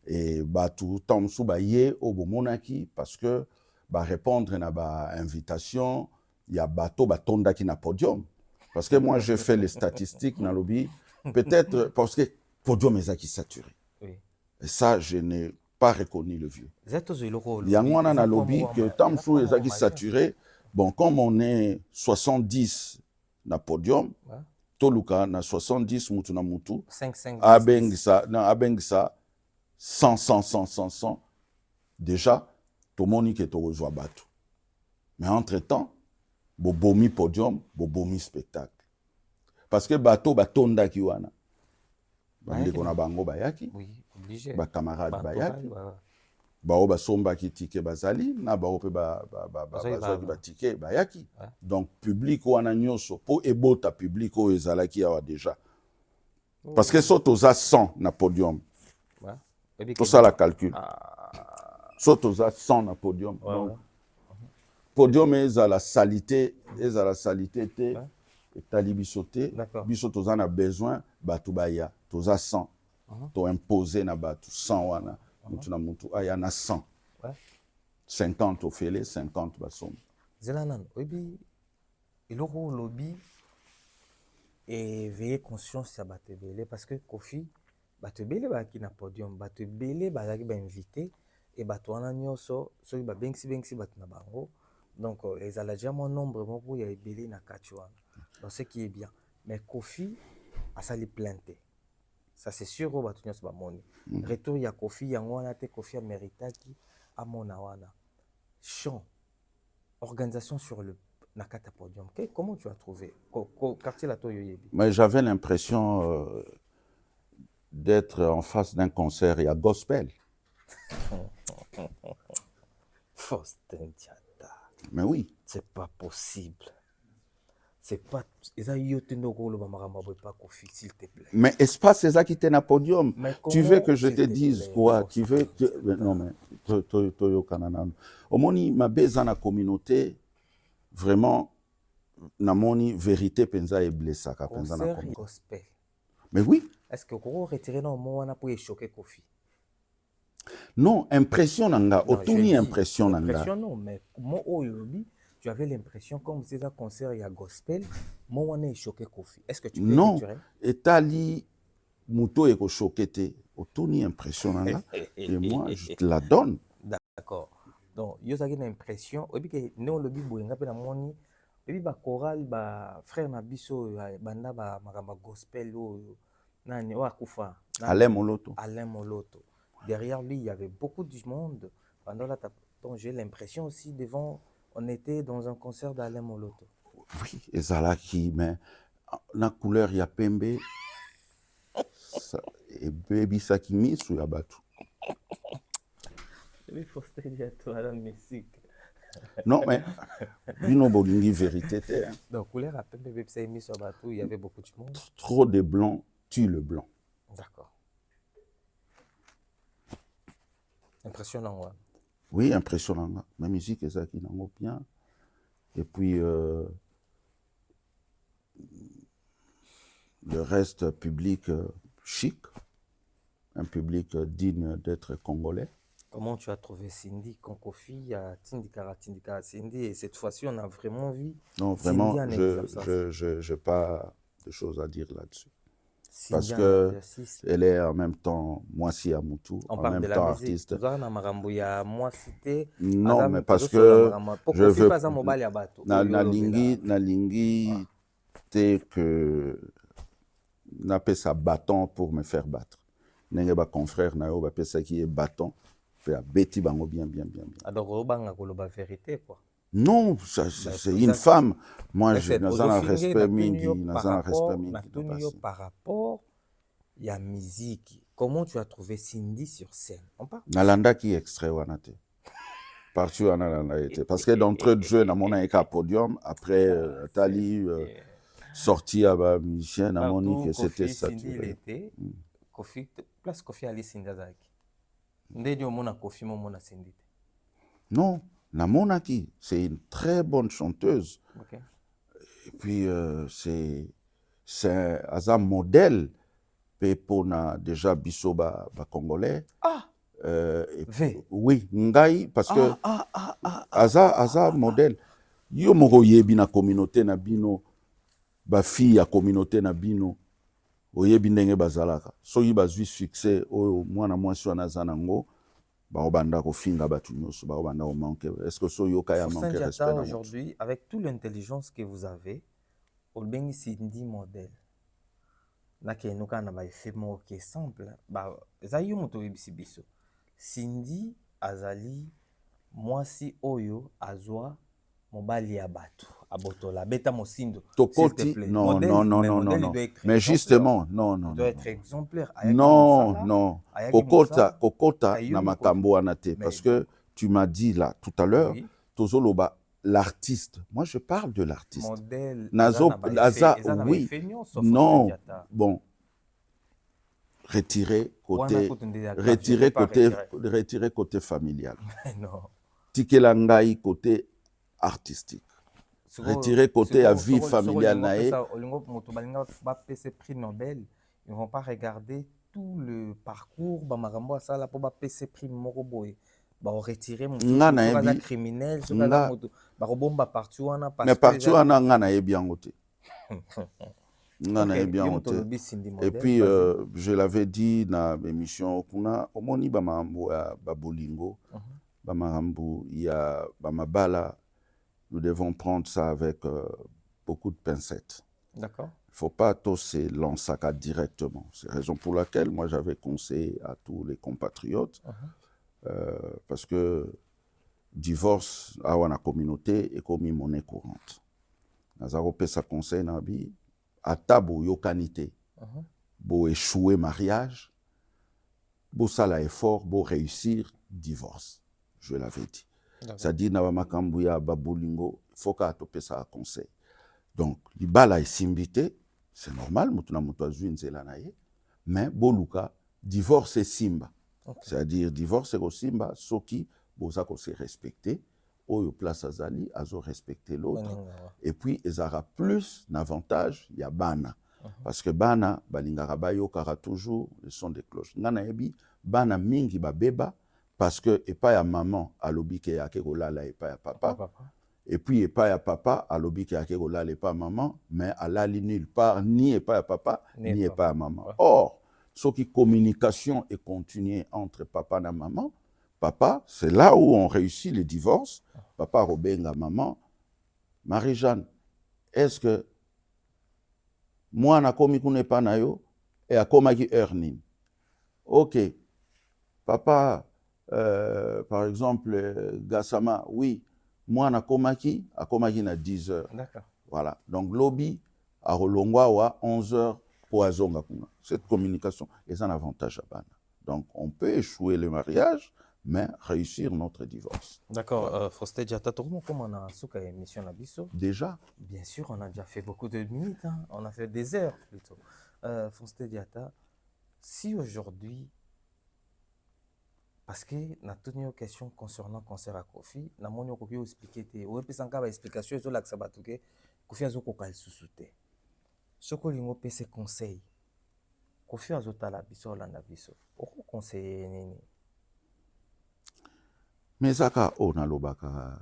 [SPEAKER 1] Et tout temps soubaye au Bomonaki, parce que répondre à ba invitation, il y a bateau batonda qui na podium. Parce que moi, je fais les statistiques dans le lobby. Peut-être parce que podium est qui saturé. Oui. Et ça, je n'ai pas reconnu le vieux. Il y a un dans le lobby que tant que est saturé. Bon, comme on est 70 na podium, Toluka na 70 mutu na mutu.
[SPEAKER 2] 5
[SPEAKER 1] Abengisa 100. Déjà, tout le monde qui est au rejoint bateau. Mais entre-temps, bobomi podium, bobomi spectacle. Parce que bateau batonda kiwana. Bande kona bango bayaki.
[SPEAKER 2] Oui, obligé.
[SPEAKER 1] Ba camarade bayaki. Bao ba somba ki tike bazali na bao pe ba tike bayaki. Donc public wana nyoso po ebota public o ezalaki awa déjà. Parce que so toza 100 na podium.
[SPEAKER 2] Ouais.
[SPEAKER 1] Tout ça la calcul. So toza 100 na podium.
[SPEAKER 2] Ouais,
[SPEAKER 1] Donc,
[SPEAKER 2] ouais.
[SPEAKER 1] podium est à la salité te.
[SPEAKER 2] Ouais.
[SPEAKER 1] Etali biso te.
[SPEAKER 2] D'accord.
[SPEAKER 1] Biso toza na besoin batu baya. Toza 100. To imposer na batu 100 wana. Mutu na mutu aya na 100.
[SPEAKER 2] Ouais.
[SPEAKER 1] 50 au fele, 50 basom.
[SPEAKER 2] Zelanan, oyebi eloko lobby et veiller conscience ya bato ebele parce que Kofi bato ebele bazalaki na podium, bato ebele bazalaki bainvité et bato wana nyonso soki babengisi bato na bango donc ezala déjà mon nombre moko ya ebele na kati wana donc ce qui est bien mais Kofi asali plainte ça c'est sûr oyo bato nyonso bamoni retour ya Kofi yango wana te Kofi ameritaki amona wana chant organisation sur le Nakata Podium. Comment tu as trouvé quartier la Toyoyebi?
[SPEAKER 1] Mais j'avais l'impression d'être en face d'un concert et à gospel.
[SPEAKER 2] Faustin Diata.
[SPEAKER 1] Mais oui.
[SPEAKER 2] C'est pas possible. C'est pas. S'il te plaît.
[SPEAKER 1] Mais espace, c'est ça qui t'est na podium. Tu veux que je te dise quoi? Tu veux. Non, mais. Toyo Kanana. Au moni, ma beza na communauté. Vraiment, namoni vérité penza et blessa ka penza na
[SPEAKER 2] concert gospel.
[SPEAKER 1] Mais oui.
[SPEAKER 2] Est-ce que vous retirez non moi pour choquer Kofi?
[SPEAKER 1] Non, impression nanga, otuni impression nanga.
[SPEAKER 2] Impression non, mais moi oyobi, tu avais l'impression comme c'est un concert il y a gospel, moi on est choqué Kofi. Est-ce que tu peux
[SPEAKER 1] non,
[SPEAKER 2] retirer?
[SPEAKER 1] etali muto eko choqué te, otuni impression nanga et moi je te la donne.
[SPEAKER 2] D'accord. Donc, il y a une impression, et puis que nous le bibo nga pe na moni, et puis ba choral ba frère na biso banda ba makamba gospel nani wa kufa.
[SPEAKER 1] Alain Moloto.
[SPEAKER 2] Alain Moloto. Derrière lui, il y avait beaucoup de monde. Pendant la donc j'ai l'impression aussi devant on était dans un concert d'Alain Moloto.
[SPEAKER 1] Oui, ezalaki mais na couleur ya pembe. Et baby sakimi sou ya batu.
[SPEAKER 2] Il faut se dire toi la musique.
[SPEAKER 1] Non, mais bino bolingi vérité.
[SPEAKER 2] Donc, couleur à peine bébé mis sur bateau, il y avait beaucoup de monde.
[SPEAKER 1] Trop de blanc tue le blanc.
[SPEAKER 2] D'accord. Impressionnant, ouais.
[SPEAKER 1] Oui, impressionnant. Ma musique est ça qui n'en bien. Et puis, le reste public chic, un public digne d'être congolais.
[SPEAKER 2] Comment tu as trouvé Cindy, Konkofi, Tindikara, Cindy, et cette fois-ci, on a vraiment vu.
[SPEAKER 1] Non, vraiment, je n'ai pas de choses à dire là-dessus. Parce qu'elle est en même temps moisi à Moutou, en même temps artiste. Non, mais parce que je veux. Nalingi, c'est que n'a pas sa bâton pour me faire battre. N'est pas confrère, n'a pas ça qui est bâton. Betty bango bien.
[SPEAKER 2] Alors, Robanga la vérité quoi.
[SPEAKER 1] Non, c'est une femme. Moi, je n'ai pas un respect mingi,
[SPEAKER 2] par rapport à la musique. Comment tu as trouvé Cindy sur scène? On parle.
[SPEAKER 1] Nalanda qui extrait wanate. Partout en Nalanda était. Parce que d'entre deux jeux, na mon un podium après Tali sorti à ba musicien, na mon que c'était ça.
[SPEAKER 2] Cindy il était. Kofi place Kofi Ali Singazaki. Ndedi omona Kofi momona Cindy.
[SPEAKER 1] Non, la Monaki, c'est une très bonne chanteuse.
[SPEAKER 2] Okay.
[SPEAKER 1] Et puis c'est un modèle pepona déjà bisoba congolais.
[SPEAKER 2] Ah.
[SPEAKER 1] Oui, ngai parce que aza modèle. Yo moko yebi na communauté na bino ba fille ya communauté na bino. Oyebi ndenge bazalaka soki bazwi succès oyo mwana mwasi wana aza nango baobanda kofinga batu nyonso baobanda komanke. Est-ce que so yoka ya manque respect
[SPEAKER 2] aujourd'hui avec toute l'intelligence que vous avez olbengi Cindy modèle nakenuka na ba effet moko qui est simple ba ezayi moto oyebisi biso Cindy azali mwasi oyo azwa mobali ya batu abotola beta mosindo
[SPEAKER 1] tokoti non mais justement non
[SPEAKER 2] doit être exemplaire
[SPEAKER 1] non kokota na makambo wana te parce que tu m'as dit là tout à l'heure tozoloba l'artiste moi je parle de l'artiste
[SPEAKER 2] modèle
[SPEAKER 1] oui non bon retirer
[SPEAKER 2] Wana
[SPEAKER 1] côté
[SPEAKER 2] kutu nde ya grave, je
[SPEAKER 1] retirer
[SPEAKER 2] vais pas
[SPEAKER 1] côté
[SPEAKER 2] retirer.
[SPEAKER 1] retirer côté familial.
[SPEAKER 2] Non.
[SPEAKER 1] Tikela ngai côté artistique. Retirer côté à vie familiale nae.
[SPEAKER 2] Olingo moto balinga ba pese prix Nobel, ils vont pas regarder tout le parcours ba makambo asala po ba pese prix moko boye. Ba retirer mon
[SPEAKER 1] Nga
[SPEAKER 2] criminel, sur la moto ba robomba partout wana parce
[SPEAKER 1] mais
[SPEAKER 2] que
[SPEAKER 1] partout wana nga na yebi yango te. Nga na
[SPEAKER 2] Okay,
[SPEAKER 1] yebi yango te. Et puis je l'avais dit na émission kuna omoni ba mambo ya ba bolingo, ba makambo ya ba mabala. Nous devons prendre ça avec beaucoup de pincettes.
[SPEAKER 2] D'accord.
[SPEAKER 1] Il ne faut pas tosser l'ensaka directement. C'est la raison pour laquelle moi j'avais conseillé à tous les compatriotes, parce que divorce à la communauté est comme une monnaie courante. Nous avons fait ça conseil nabi à tabo yokanité, bo échouer mariage, bo sala effort, bo réussir divorce. Je l'avais dit. C'est-à-dire na makambuya babolingo, il faut qu'à topé ça à conseil. Donc libala est simbité, c'est normal, mutuna mutu azwi nzela na ye, mais boluka divorce est simba. C'est-à-dire divorce est simba soki boza ko se respecter, oyo place azali azo respecter l'autre. Et puis ils aura plus d'avantage ya bana. Parce que bana balingara bayo kara toujours le son des cloches. Ngana yebi bana mingi ba beba parce que et pas ya maman alobi ke ya ke kolala et pas ya papa. Et puis et pas ya papa alobi ke ya ke kolala et pas maman, mais alali nulle part ni et pas ya papa ni et pas ya maman. Or, ce qui communication est continuée entre papa et maman, papa, c'est là où on réussit le divorce. Papa robenga maman, Marie-Jeanne, est-ce que moi na komi kune pa na yo et a komaki earning? OK. Papa par exemple, Gassama, oui, moi, na komaki na 10 heures.
[SPEAKER 2] D'accord.
[SPEAKER 1] Voilà. Donc, lobby, à Rolongwa, 11 heures pour Azonga. Cette communication est un avantage à Bana. Donc, on peut échouer le mariage, mais réussir notre divorce.
[SPEAKER 2] D'accord. Voilà. Faustin Diata, comment on a souka émission na biso?
[SPEAKER 1] Déjà?
[SPEAKER 2] Bien sûr, on a déjà fait beaucoup de minutes. Hein. On a fait des heures plutôt. Faustin Diata, si aujourd'hui, parce que na toutes nos questions concernant concert à Kofi, na moni ko expliquer te ou pe sanka ba explication zo la sabatuke Kofi azo ko kal susute. Soko lingo pe se conseil. Kofi azo tala biso la na biso. O ko conseiller nini?
[SPEAKER 1] Mais saka o na lobaka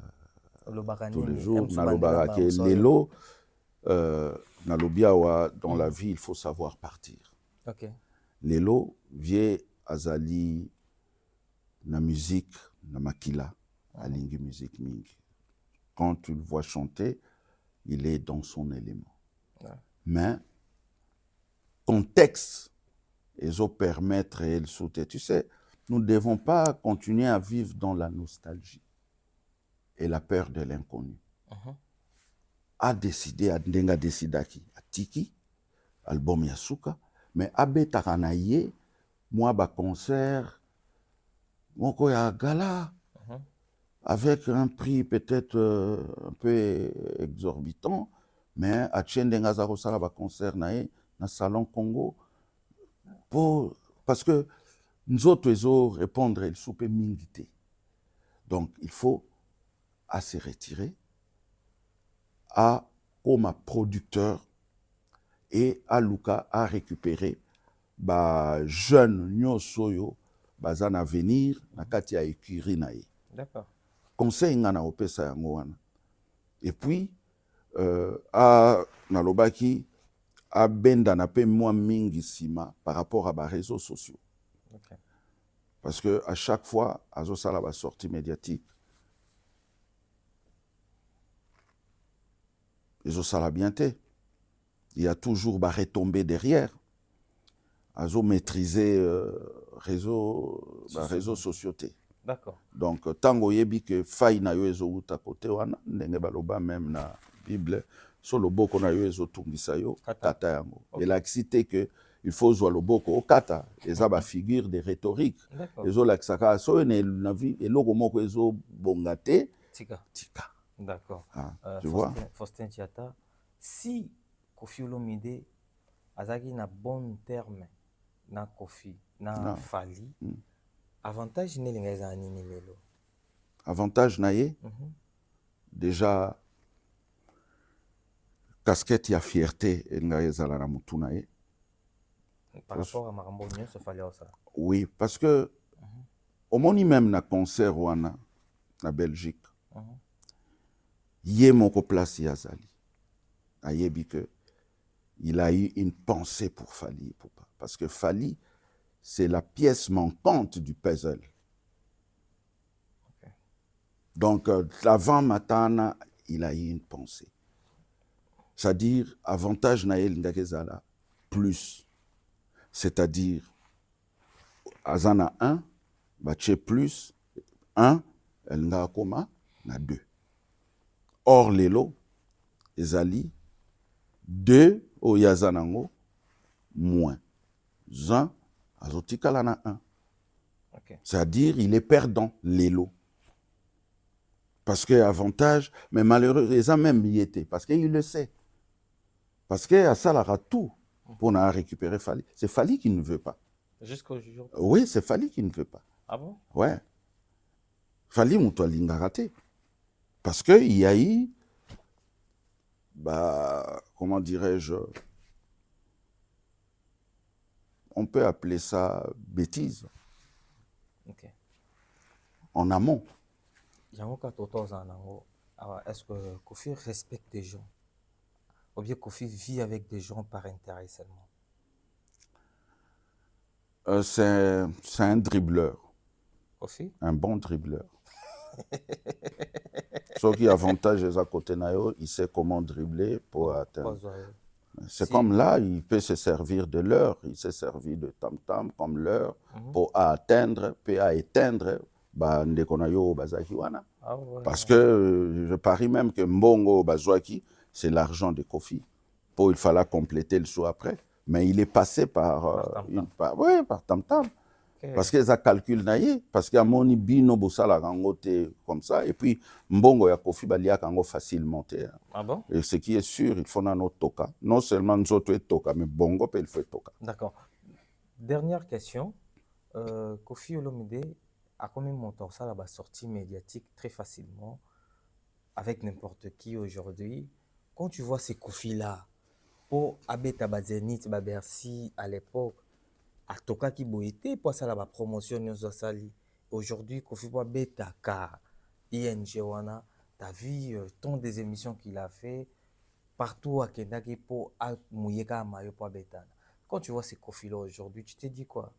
[SPEAKER 1] tous les jours na lobaka ke lelo na lobiawa dans la vie il faut savoir partir.
[SPEAKER 2] OK.
[SPEAKER 1] Lelo vie azali na musique, na makila, alingi musique mingi. Quand tu le vois chanter, il est dans son élément. Mais contexte, ils ont permettre et le sauter. Tu sais, nous ne devons pas continuer à vivre dans la nostalgie et la peur de l'inconnu. A décidé, a ndenga décidaki, a tiki, album Yasuka, mais abe takanaye, moi ba concert, moko ya gala, avec un prix peut-être un peu exorbitant, mais à Tchendenga Zaro Sala ba concert na Salon Congo, parce que nous autres, ils répondre il soupe mingité. Donc il faut à se retirer, à comme producteur et à Luka à récupérer ba jeune nyosoyo bazan à venir na kati ya écurie na ye.
[SPEAKER 2] D'accord.
[SPEAKER 1] Conseil ngana opesa yango wana. Et puis a nalobaki a benda na pe moi mingi sima par rapport à ba réseaux sociaux.
[SPEAKER 2] Okay.
[SPEAKER 1] Parce que à chaque fois azo sala ba sortie médiatique. Azo sala bien té. Il y a toujours ba retombée derrière. Azo maîtriser réseaux sociaux.
[SPEAKER 2] D'accord.
[SPEAKER 1] Donc tango yebi que faille na yo ezo uta kote wana ndenge baloba même na Bible so loboko na yo ezo tungisa yo kata yango. Et l'axité que il faut zo loboko o kata eza ba figure de rhétorique. Ezo laksaka so na vie eloko moko ezo bongate tika.
[SPEAKER 2] D'accord.
[SPEAKER 1] Tu vois
[SPEAKER 2] Faustin Diata, si Koffi Olomide azaki na bon terme na Kofi na Fali avantage nini ngeza nini lelo?
[SPEAKER 1] Avantage naye déjà casquette ya fierté ngeza na mutu naye.
[SPEAKER 2] Par rapport à makambo nyonso Fali ça.
[SPEAKER 1] Oui, parce que au moni même na concert wana na Belgique. Yé moko place yazali. Ayebi que il a eu une pensée pour Fali Ipupa. Parce que Fali, c'est la pièce manquante du puzzle. Okay. Donc, l'avant Matana, il a eu une pensée. C'est-à-dire, avantage Naël Ndakezala, plus. C'est-à-dire, Azana 1, Bache plus, 1, El Ngakoma, na 2. Or, Lelo, Ezali, 2, au Yazanango, moins. 1, Azotikala na 1. Okay. C'est-à-dire, il est perdant, Lelo. Parce que avantage, mais malheureux, les a même y été, parce qu'il le sait. Parce que ça aura tout pour récupérer Fali. C'est Fali qui ne veut pas.
[SPEAKER 2] Jusqu'au jour.
[SPEAKER 1] Oui, c'est Fali qui ne veut pas.
[SPEAKER 2] Ah bon?
[SPEAKER 1] Ouais. Fali Moutoualinga raté. Parce qu'il y a eu, comment dirais-je, on peut appeler ça bêtise.
[SPEAKER 2] Ok.
[SPEAKER 1] En amont.
[SPEAKER 2] Est-ce que Kofi respecte des gens? Ou bien Kofi vit avec des gens par intérêt seulement?
[SPEAKER 1] C'est un dribbleur.
[SPEAKER 2] Kofi?
[SPEAKER 1] Un bon dribbleur. Ce qui avantage à côté nayo, il sait comment dribbler pour atteindre. C'est comme là, il peut se servir de l'heure, il s'est servi de tam-tam comme l'heure pour atteindre, puis à éteindre Ndekonayo Bazakiwana. Parce que je parie même que Mbongo Bazouaki, c'est l'argent de Kofi. Il fallait compléter le sou après. Mais il est passé par tam-tam. Okay. Parce que ça calcule naïe, parce qu'il y a moni bino bosala rangote comme ça, et puis Mbongo ya Kofi balia kango facilement.
[SPEAKER 2] Ah bon?
[SPEAKER 1] Et ce qui est sûr, il faut notre toka. Non seulement nous autres toka, mais Bongo peut il faut toka.
[SPEAKER 2] D'accord. Dernière question. Kofi Olomide a combien monté ça la sortie médiatique très facilement avec n'importe qui aujourd'hui. Quand tu vois ces Kofi-là, pour Abeta Bazenit, Bercy à l'époque, à Toka qui boité, pour ça la promotion nous sali. Aujourd'hui, Kofi Beta Ka, ING Wana, t'as vu tant des émissions qu'il a fait partout à Kendaki pour Mouyeka Mayo pour Beta. Quand tu vois ces Kofi-là aujourd'hui, tu te dis quoi?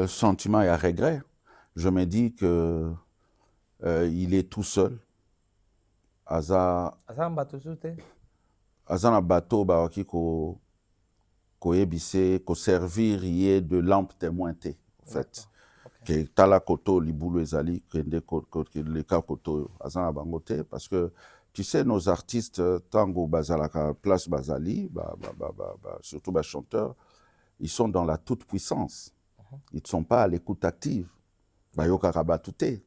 [SPEAKER 1] Sentiment et regret. Je me dis que il est tout seul. Aza
[SPEAKER 2] un bateau sauté.
[SPEAKER 1] Aza un bateau qui ko yebise ko servir yé de lampe témoin en fait. Que tala koto libulu ezali kende le ka koto aza bangote parce que tu sais nos artistes tango bazalaka place bazali surtout les chanteurs, ils sont dans la toute puissance. Ils ne sont pas à l'écoute active. Bayoka rabatute.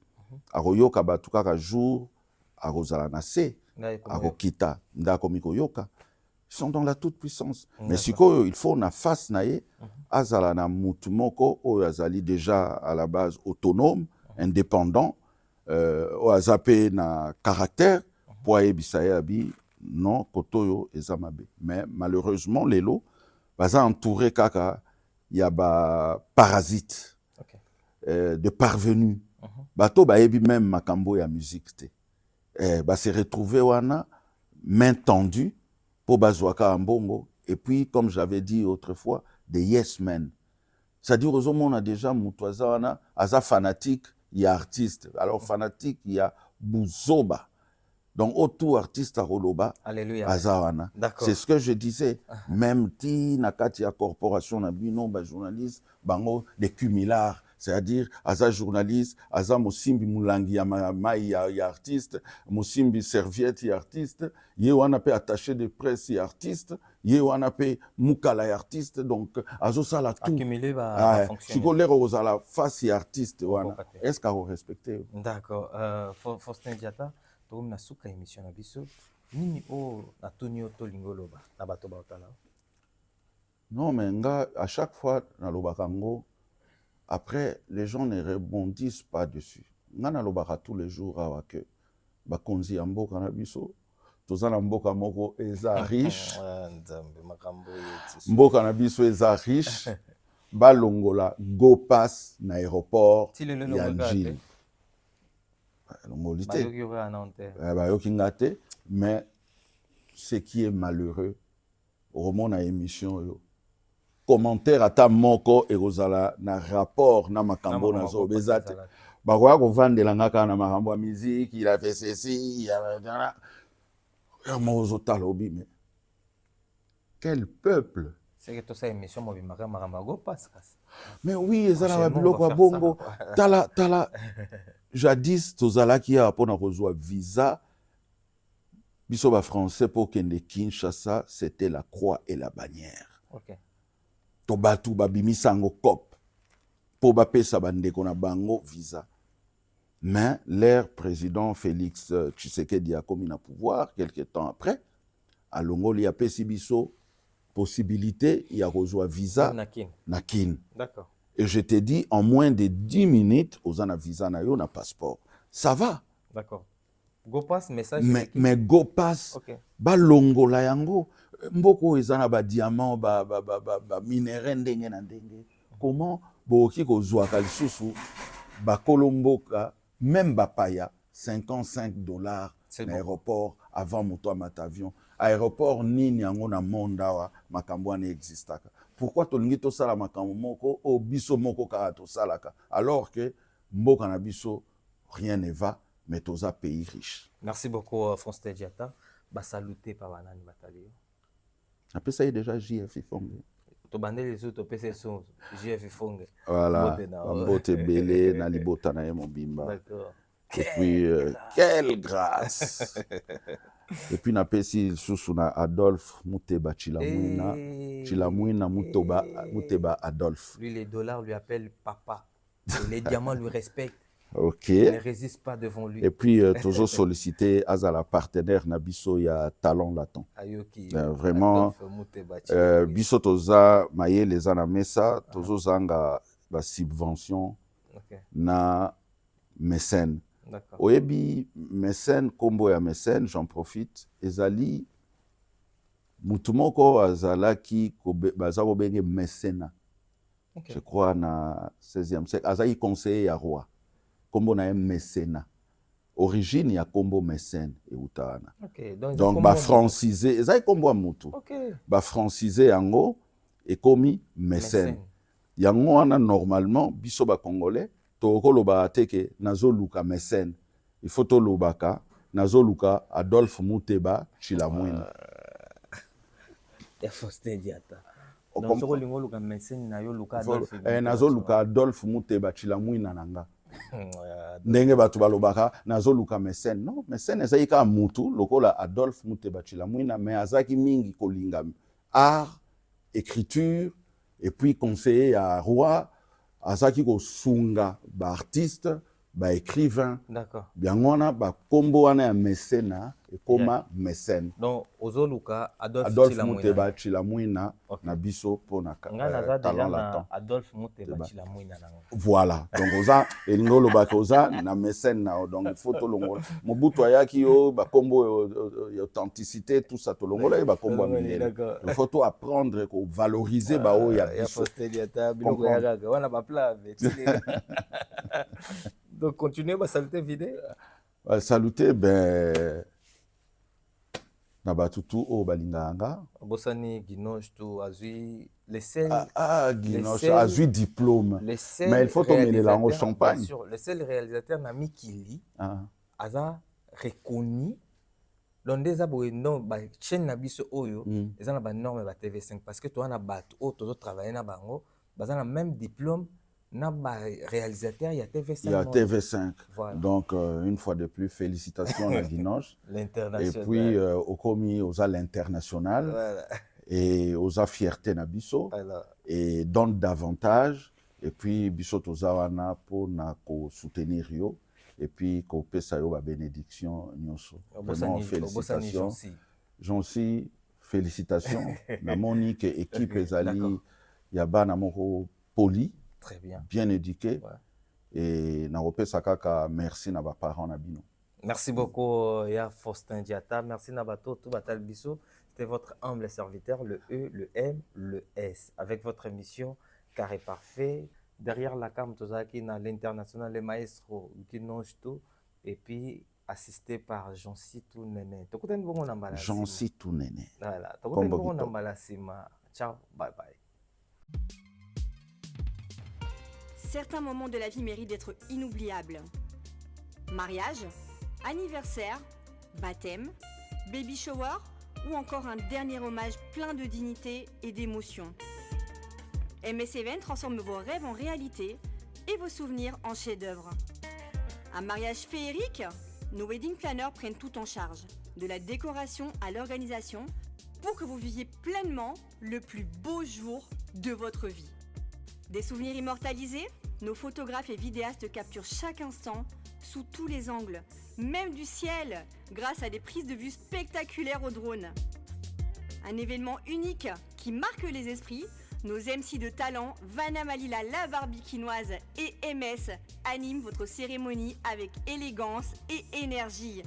[SPEAKER 1] Aroyoka batuka jour arozala nase. Arokita ndakomiko yoka. Ils sont dans la toute puissance. Mais si il faut na face nae azala na mutumoko o azali déjà à la base autonome, indépendant, o azape na caractère pour ebisaya abi non kotoyo ezamabe. Mais malheureusement lelo baza entouré kaka ya ba parasites. De parvenus. Bato baebi même makambo ya musique te. Se retrouver wana main tendue pour bazwaka mbongo et puis comme j'avais dit autrefois des yes men. C'est-à-dire aux hommes on a déjà mutwaza wana aza fanatique il y a artiste. Alors fanatique il y a buzoba. Donc autour artiste à Roloba azawana. C'est ce que je disais. Même ti nakati ya corporation na bino ba journaliste bango des cumulards. C'est-à-dire, aza journaliste, aza mosimbi moulangi ya mai ya artiste, mosimbi serviette ya artiste, ye wana pe attaché de presse ya artiste, ye wana pe mukala ya artiste, donc azo sala tout.
[SPEAKER 2] Accumulé va fonctionner.
[SPEAKER 1] Si kolero ozala face ya artiste wana, est-ce qu'a respecté?
[SPEAKER 2] D'accord. Faustin Diata, to na suka émission na biso, nini o na toni o to lingoloba na bato ba otala.
[SPEAKER 1] Non, mais nga, à chaque fois, dans le Bakango, après, les gens ne rebondissent pas dessus. Nga na lobaka tous les jours awa que bakonzi ya mboka na biso, toza na mboka moko eza riche, mboka na biso eza riche, balongola go pass na aéroport ya Njili. Longoli te. Bayoki nga te, mais ce qui est malheureux, au na émission yo. Commentaire ata moko ekozala na rapport na makambo na zo bezate. Bakoya kovandela nga kaka na makambo ya musique, il a fait ceci, il a mozo talobi, mais quel peuple.
[SPEAKER 2] C'est que tout ça émission mo bimaka makambo go passe.
[SPEAKER 1] Mais oui, ezala ba biloko ya bongo. Tala jadis tozalaki ya pona kozwa visa. Biso ba français pour kende Kinshasa, c'était la croix et la bannière.
[SPEAKER 2] OK.
[SPEAKER 1] Tobatu babimisango cop pour bapesa bandeko na bango visa. Mais l'air président Félix Tshisekedi a commis na pouvoir quelques temps après. À Longoli a pesi biso possibilité il y a reçoit visa na kin.
[SPEAKER 2] D'accord.
[SPEAKER 1] Et je te dis en moins de 10 minutes aux ana visa na yo na passeport. Ça va.
[SPEAKER 2] D'accord. Go pass message
[SPEAKER 1] mais go pass.
[SPEAKER 2] OK.
[SPEAKER 1] Ba longola yango mboko ezana ba diamant ba minerai ndenge na ndenge. Comment boki ko zwa kalisusu ba kolomboka même ba paya $55 l'aéroport avant moto à matavion. Aéroport nini yango na mondawa makambo na existaka. Pourquoi tolingi to sala makambo moko o biso moko ka to salaka alors que mboka na biso rien ne va mais toza pays riche.
[SPEAKER 2] Merci beaucoup François Diata. Ba saluter par banani batalio.
[SPEAKER 1] Après ça, il y a déjà JF Fongue.
[SPEAKER 2] Tu bandes les autres PC son JF Fongue.
[SPEAKER 1] Voilà. Mbote belé na libota na mon bimba.
[SPEAKER 2] D'accord.
[SPEAKER 1] Et puis quelle grâce. Et puis na pesi susu na Adolphe Muteba Chilamwina. Chilamwina Muteba Adolphe.
[SPEAKER 2] Lui les dollars lui appellent papa. Et les diamants lui respectent.
[SPEAKER 1] OK.
[SPEAKER 2] Il ne résiste pas devant lui.
[SPEAKER 1] Et puis, toujours sollicité Azala partenaire Nabiso, il y a Talent Latin. Vraiment, Biso Toza, Maye les Anamesa, Tozo Zanga, la subvention, na mécène. Oyebi, mécène, combo ya mécène, j'en profite. Ezali, Mutumoko Azala qui, Bazaro Benge mécénat. Je crois, na 16e siècle. Azali conseiller à roi. Kombo na mécénat. Origine, il y a combo mécène et utana. Donc, ba francisé, et ça y combo mutu. Ba francisé yango et commis mécène. Yango ana normalement biso ba congolais to koloba teke nazo luka mécène. Il faut to lobaka nazo luka Adolphe Muteba Chilamwina.
[SPEAKER 2] Ya Faustin Diata. Donc so lingo luka mécène na yo luka Adolphe.
[SPEAKER 1] Nazo luka Adolphe Muteba Chilamwina nanga. Ndenge batu balobaka nazoluka mécène. Non, mécène ezali ka mutu lokola Adolphe Muteba Chilamwina mais azaki mingi kolinga art, écriture et puis conseiller à roi azaki ko sunga ba artiste, ba écrivain.
[SPEAKER 2] D'accord.
[SPEAKER 1] Bien wana ba kombo wana ya mécène et koma mécène.
[SPEAKER 2] Donc ozoluka
[SPEAKER 1] Adolphe Muteba Chilamwina na biso pona
[SPEAKER 2] talent latin. Adolphe Muteba Chilamwina na.
[SPEAKER 1] Voilà. Donc oza elingolo bakoza na mécène na donc photo longola. Mobutu ayaki yo ba kombo authenticité tout ça to longola ba kombo minene. Il faut tout apprendre ko valoriser ba o ya biso.
[SPEAKER 2] Wana ba plat. Donc continuez à saluter vidéo.
[SPEAKER 1] Saluter ben na batutu o balinganga.
[SPEAKER 2] Bosani Guinoche tout azui les seuls.
[SPEAKER 1] Guinoche azui diplôme. Mais il faut tomber lango champagne.
[SPEAKER 2] Bien sûr, le seul réalisateur na Mikili. Aza reconnu. Donc des abos non ba chaîne na biso oyo, ils ont ba norme ba TV5 parce que toi na bat o to travailler na bango, bazana même diplôme. Na réalisateur, il y a TV5.
[SPEAKER 1] Il y a TV5.
[SPEAKER 2] Voilà.
[SPEAKER 1] Donc, une fois de plus, félicitations à Guinoche.
[SPEAKER 2] L'international.
[SPEAKER 1] Et puis, au commis, aux l'international.
[SPEAKER 2] Voilà.
[SPEAKER 1] Et aux fierté na biso.
[SPEAKER 2] Voilà.
[SPEAKER 1] Et donne davantage. Et puis, biso tozawana pour na ko soutenir yo. Et puis, ko pesa yo ba bénédiction nyonso. Vraiment, félicitations. Jonsi, félicitations. Namoni que équipe ezali
[SPEAKER 2] D'accord.
[SPEAKER 1] ya bana moko poli,
[SPEAKER 2] Très bien.
[SPEAKER 1] bien éduqué.
[SPEAKER 2] Ouais.
[SPEAKER 1] Et na opesa kaka merci na ba parents na bino.
[SPEAKER 2] Merci beaucoup, Ya Faustin Diata. Merci Nabato, tout Batal Bissou. C'était votre humble serviteur, le E, le M, le S. Avec votre émission Carré Parfait. Derrière la cam, Tozaki, dans l'international, le maestro Guinonge tout. Et puis, assisté par Jean-Sitou Nene.
[SPEAKER 1] Jean-Sitou Nene.
[SPEAKER 2] Voilà.
[SPEAKER 1] Kombo Kito.
[SPEAKER 2] Ciao, bye bye.
[SPEAKER 5] Certains moments de la vie méritent d'être inoubliables. Mariage, anniversaire, baptême, baby shower ou encore un dernier hommage plein de dignité et d'émotion. MS Event transforme vos rêves en réalité et vos souvenirs en chefs-d'œuvre. Un mariage féerique, nos wedding planners prennent tout en charge, de la décoration à l'organisation, pour que vous viviez pleinement le plus beau jour de votre vie. Des souvenirs immortalisés, nos photographes et vidéastes capturent chaque instant sous tous les angles, même du ciel, grâce à des prises de vue spectaculaires au drone. Un événement unique qui marque les esprits, nos MC de talent, Vanna Malila la Barbikinoise et MS animent votre cérémonie avec élégance et énergie.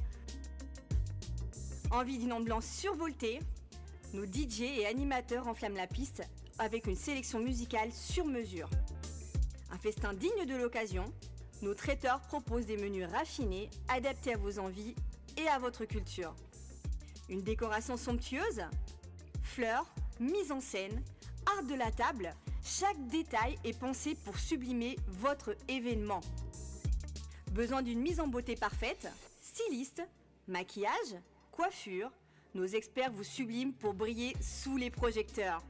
[SPEAKER 5] Envie d'une ambiance survoltée, nos DJ et animateurs enflamment la piste avec une sélection musicale sur mesure. Un festin digne de l'occasion, nos traiteurs proposent des menus raffinés, adaptés à vos envies et à votre culture. Une décoration somptueuse, fleurs, mise en scène, art de la table, chaque détail est pensé pour sublimer votre événement. Besoin d'une mise en beauté parfaite, styliste, maquillage, coiffure, nos experts vous subliment pour briller sous les projecteurs.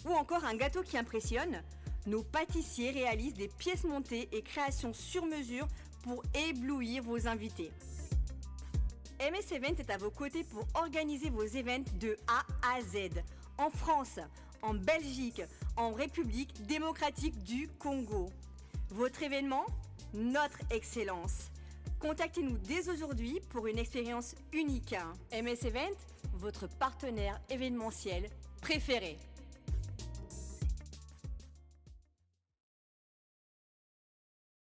[SPEAKER 5] Ou encore un gâteau qui impressionne, nos pâtissiers réalisent des pièces montées et créations sur mesure pour éblouir vos invités. MS Event est à vos côtés pour organiser vos événements de A à Z, en France, en Belgique, en République démocratique du Congo. Votre événement, notre excellence. Contactez-nous dès aujourd'hui pour une expérience unique. MS Event, votre partenaire événementiel préféré.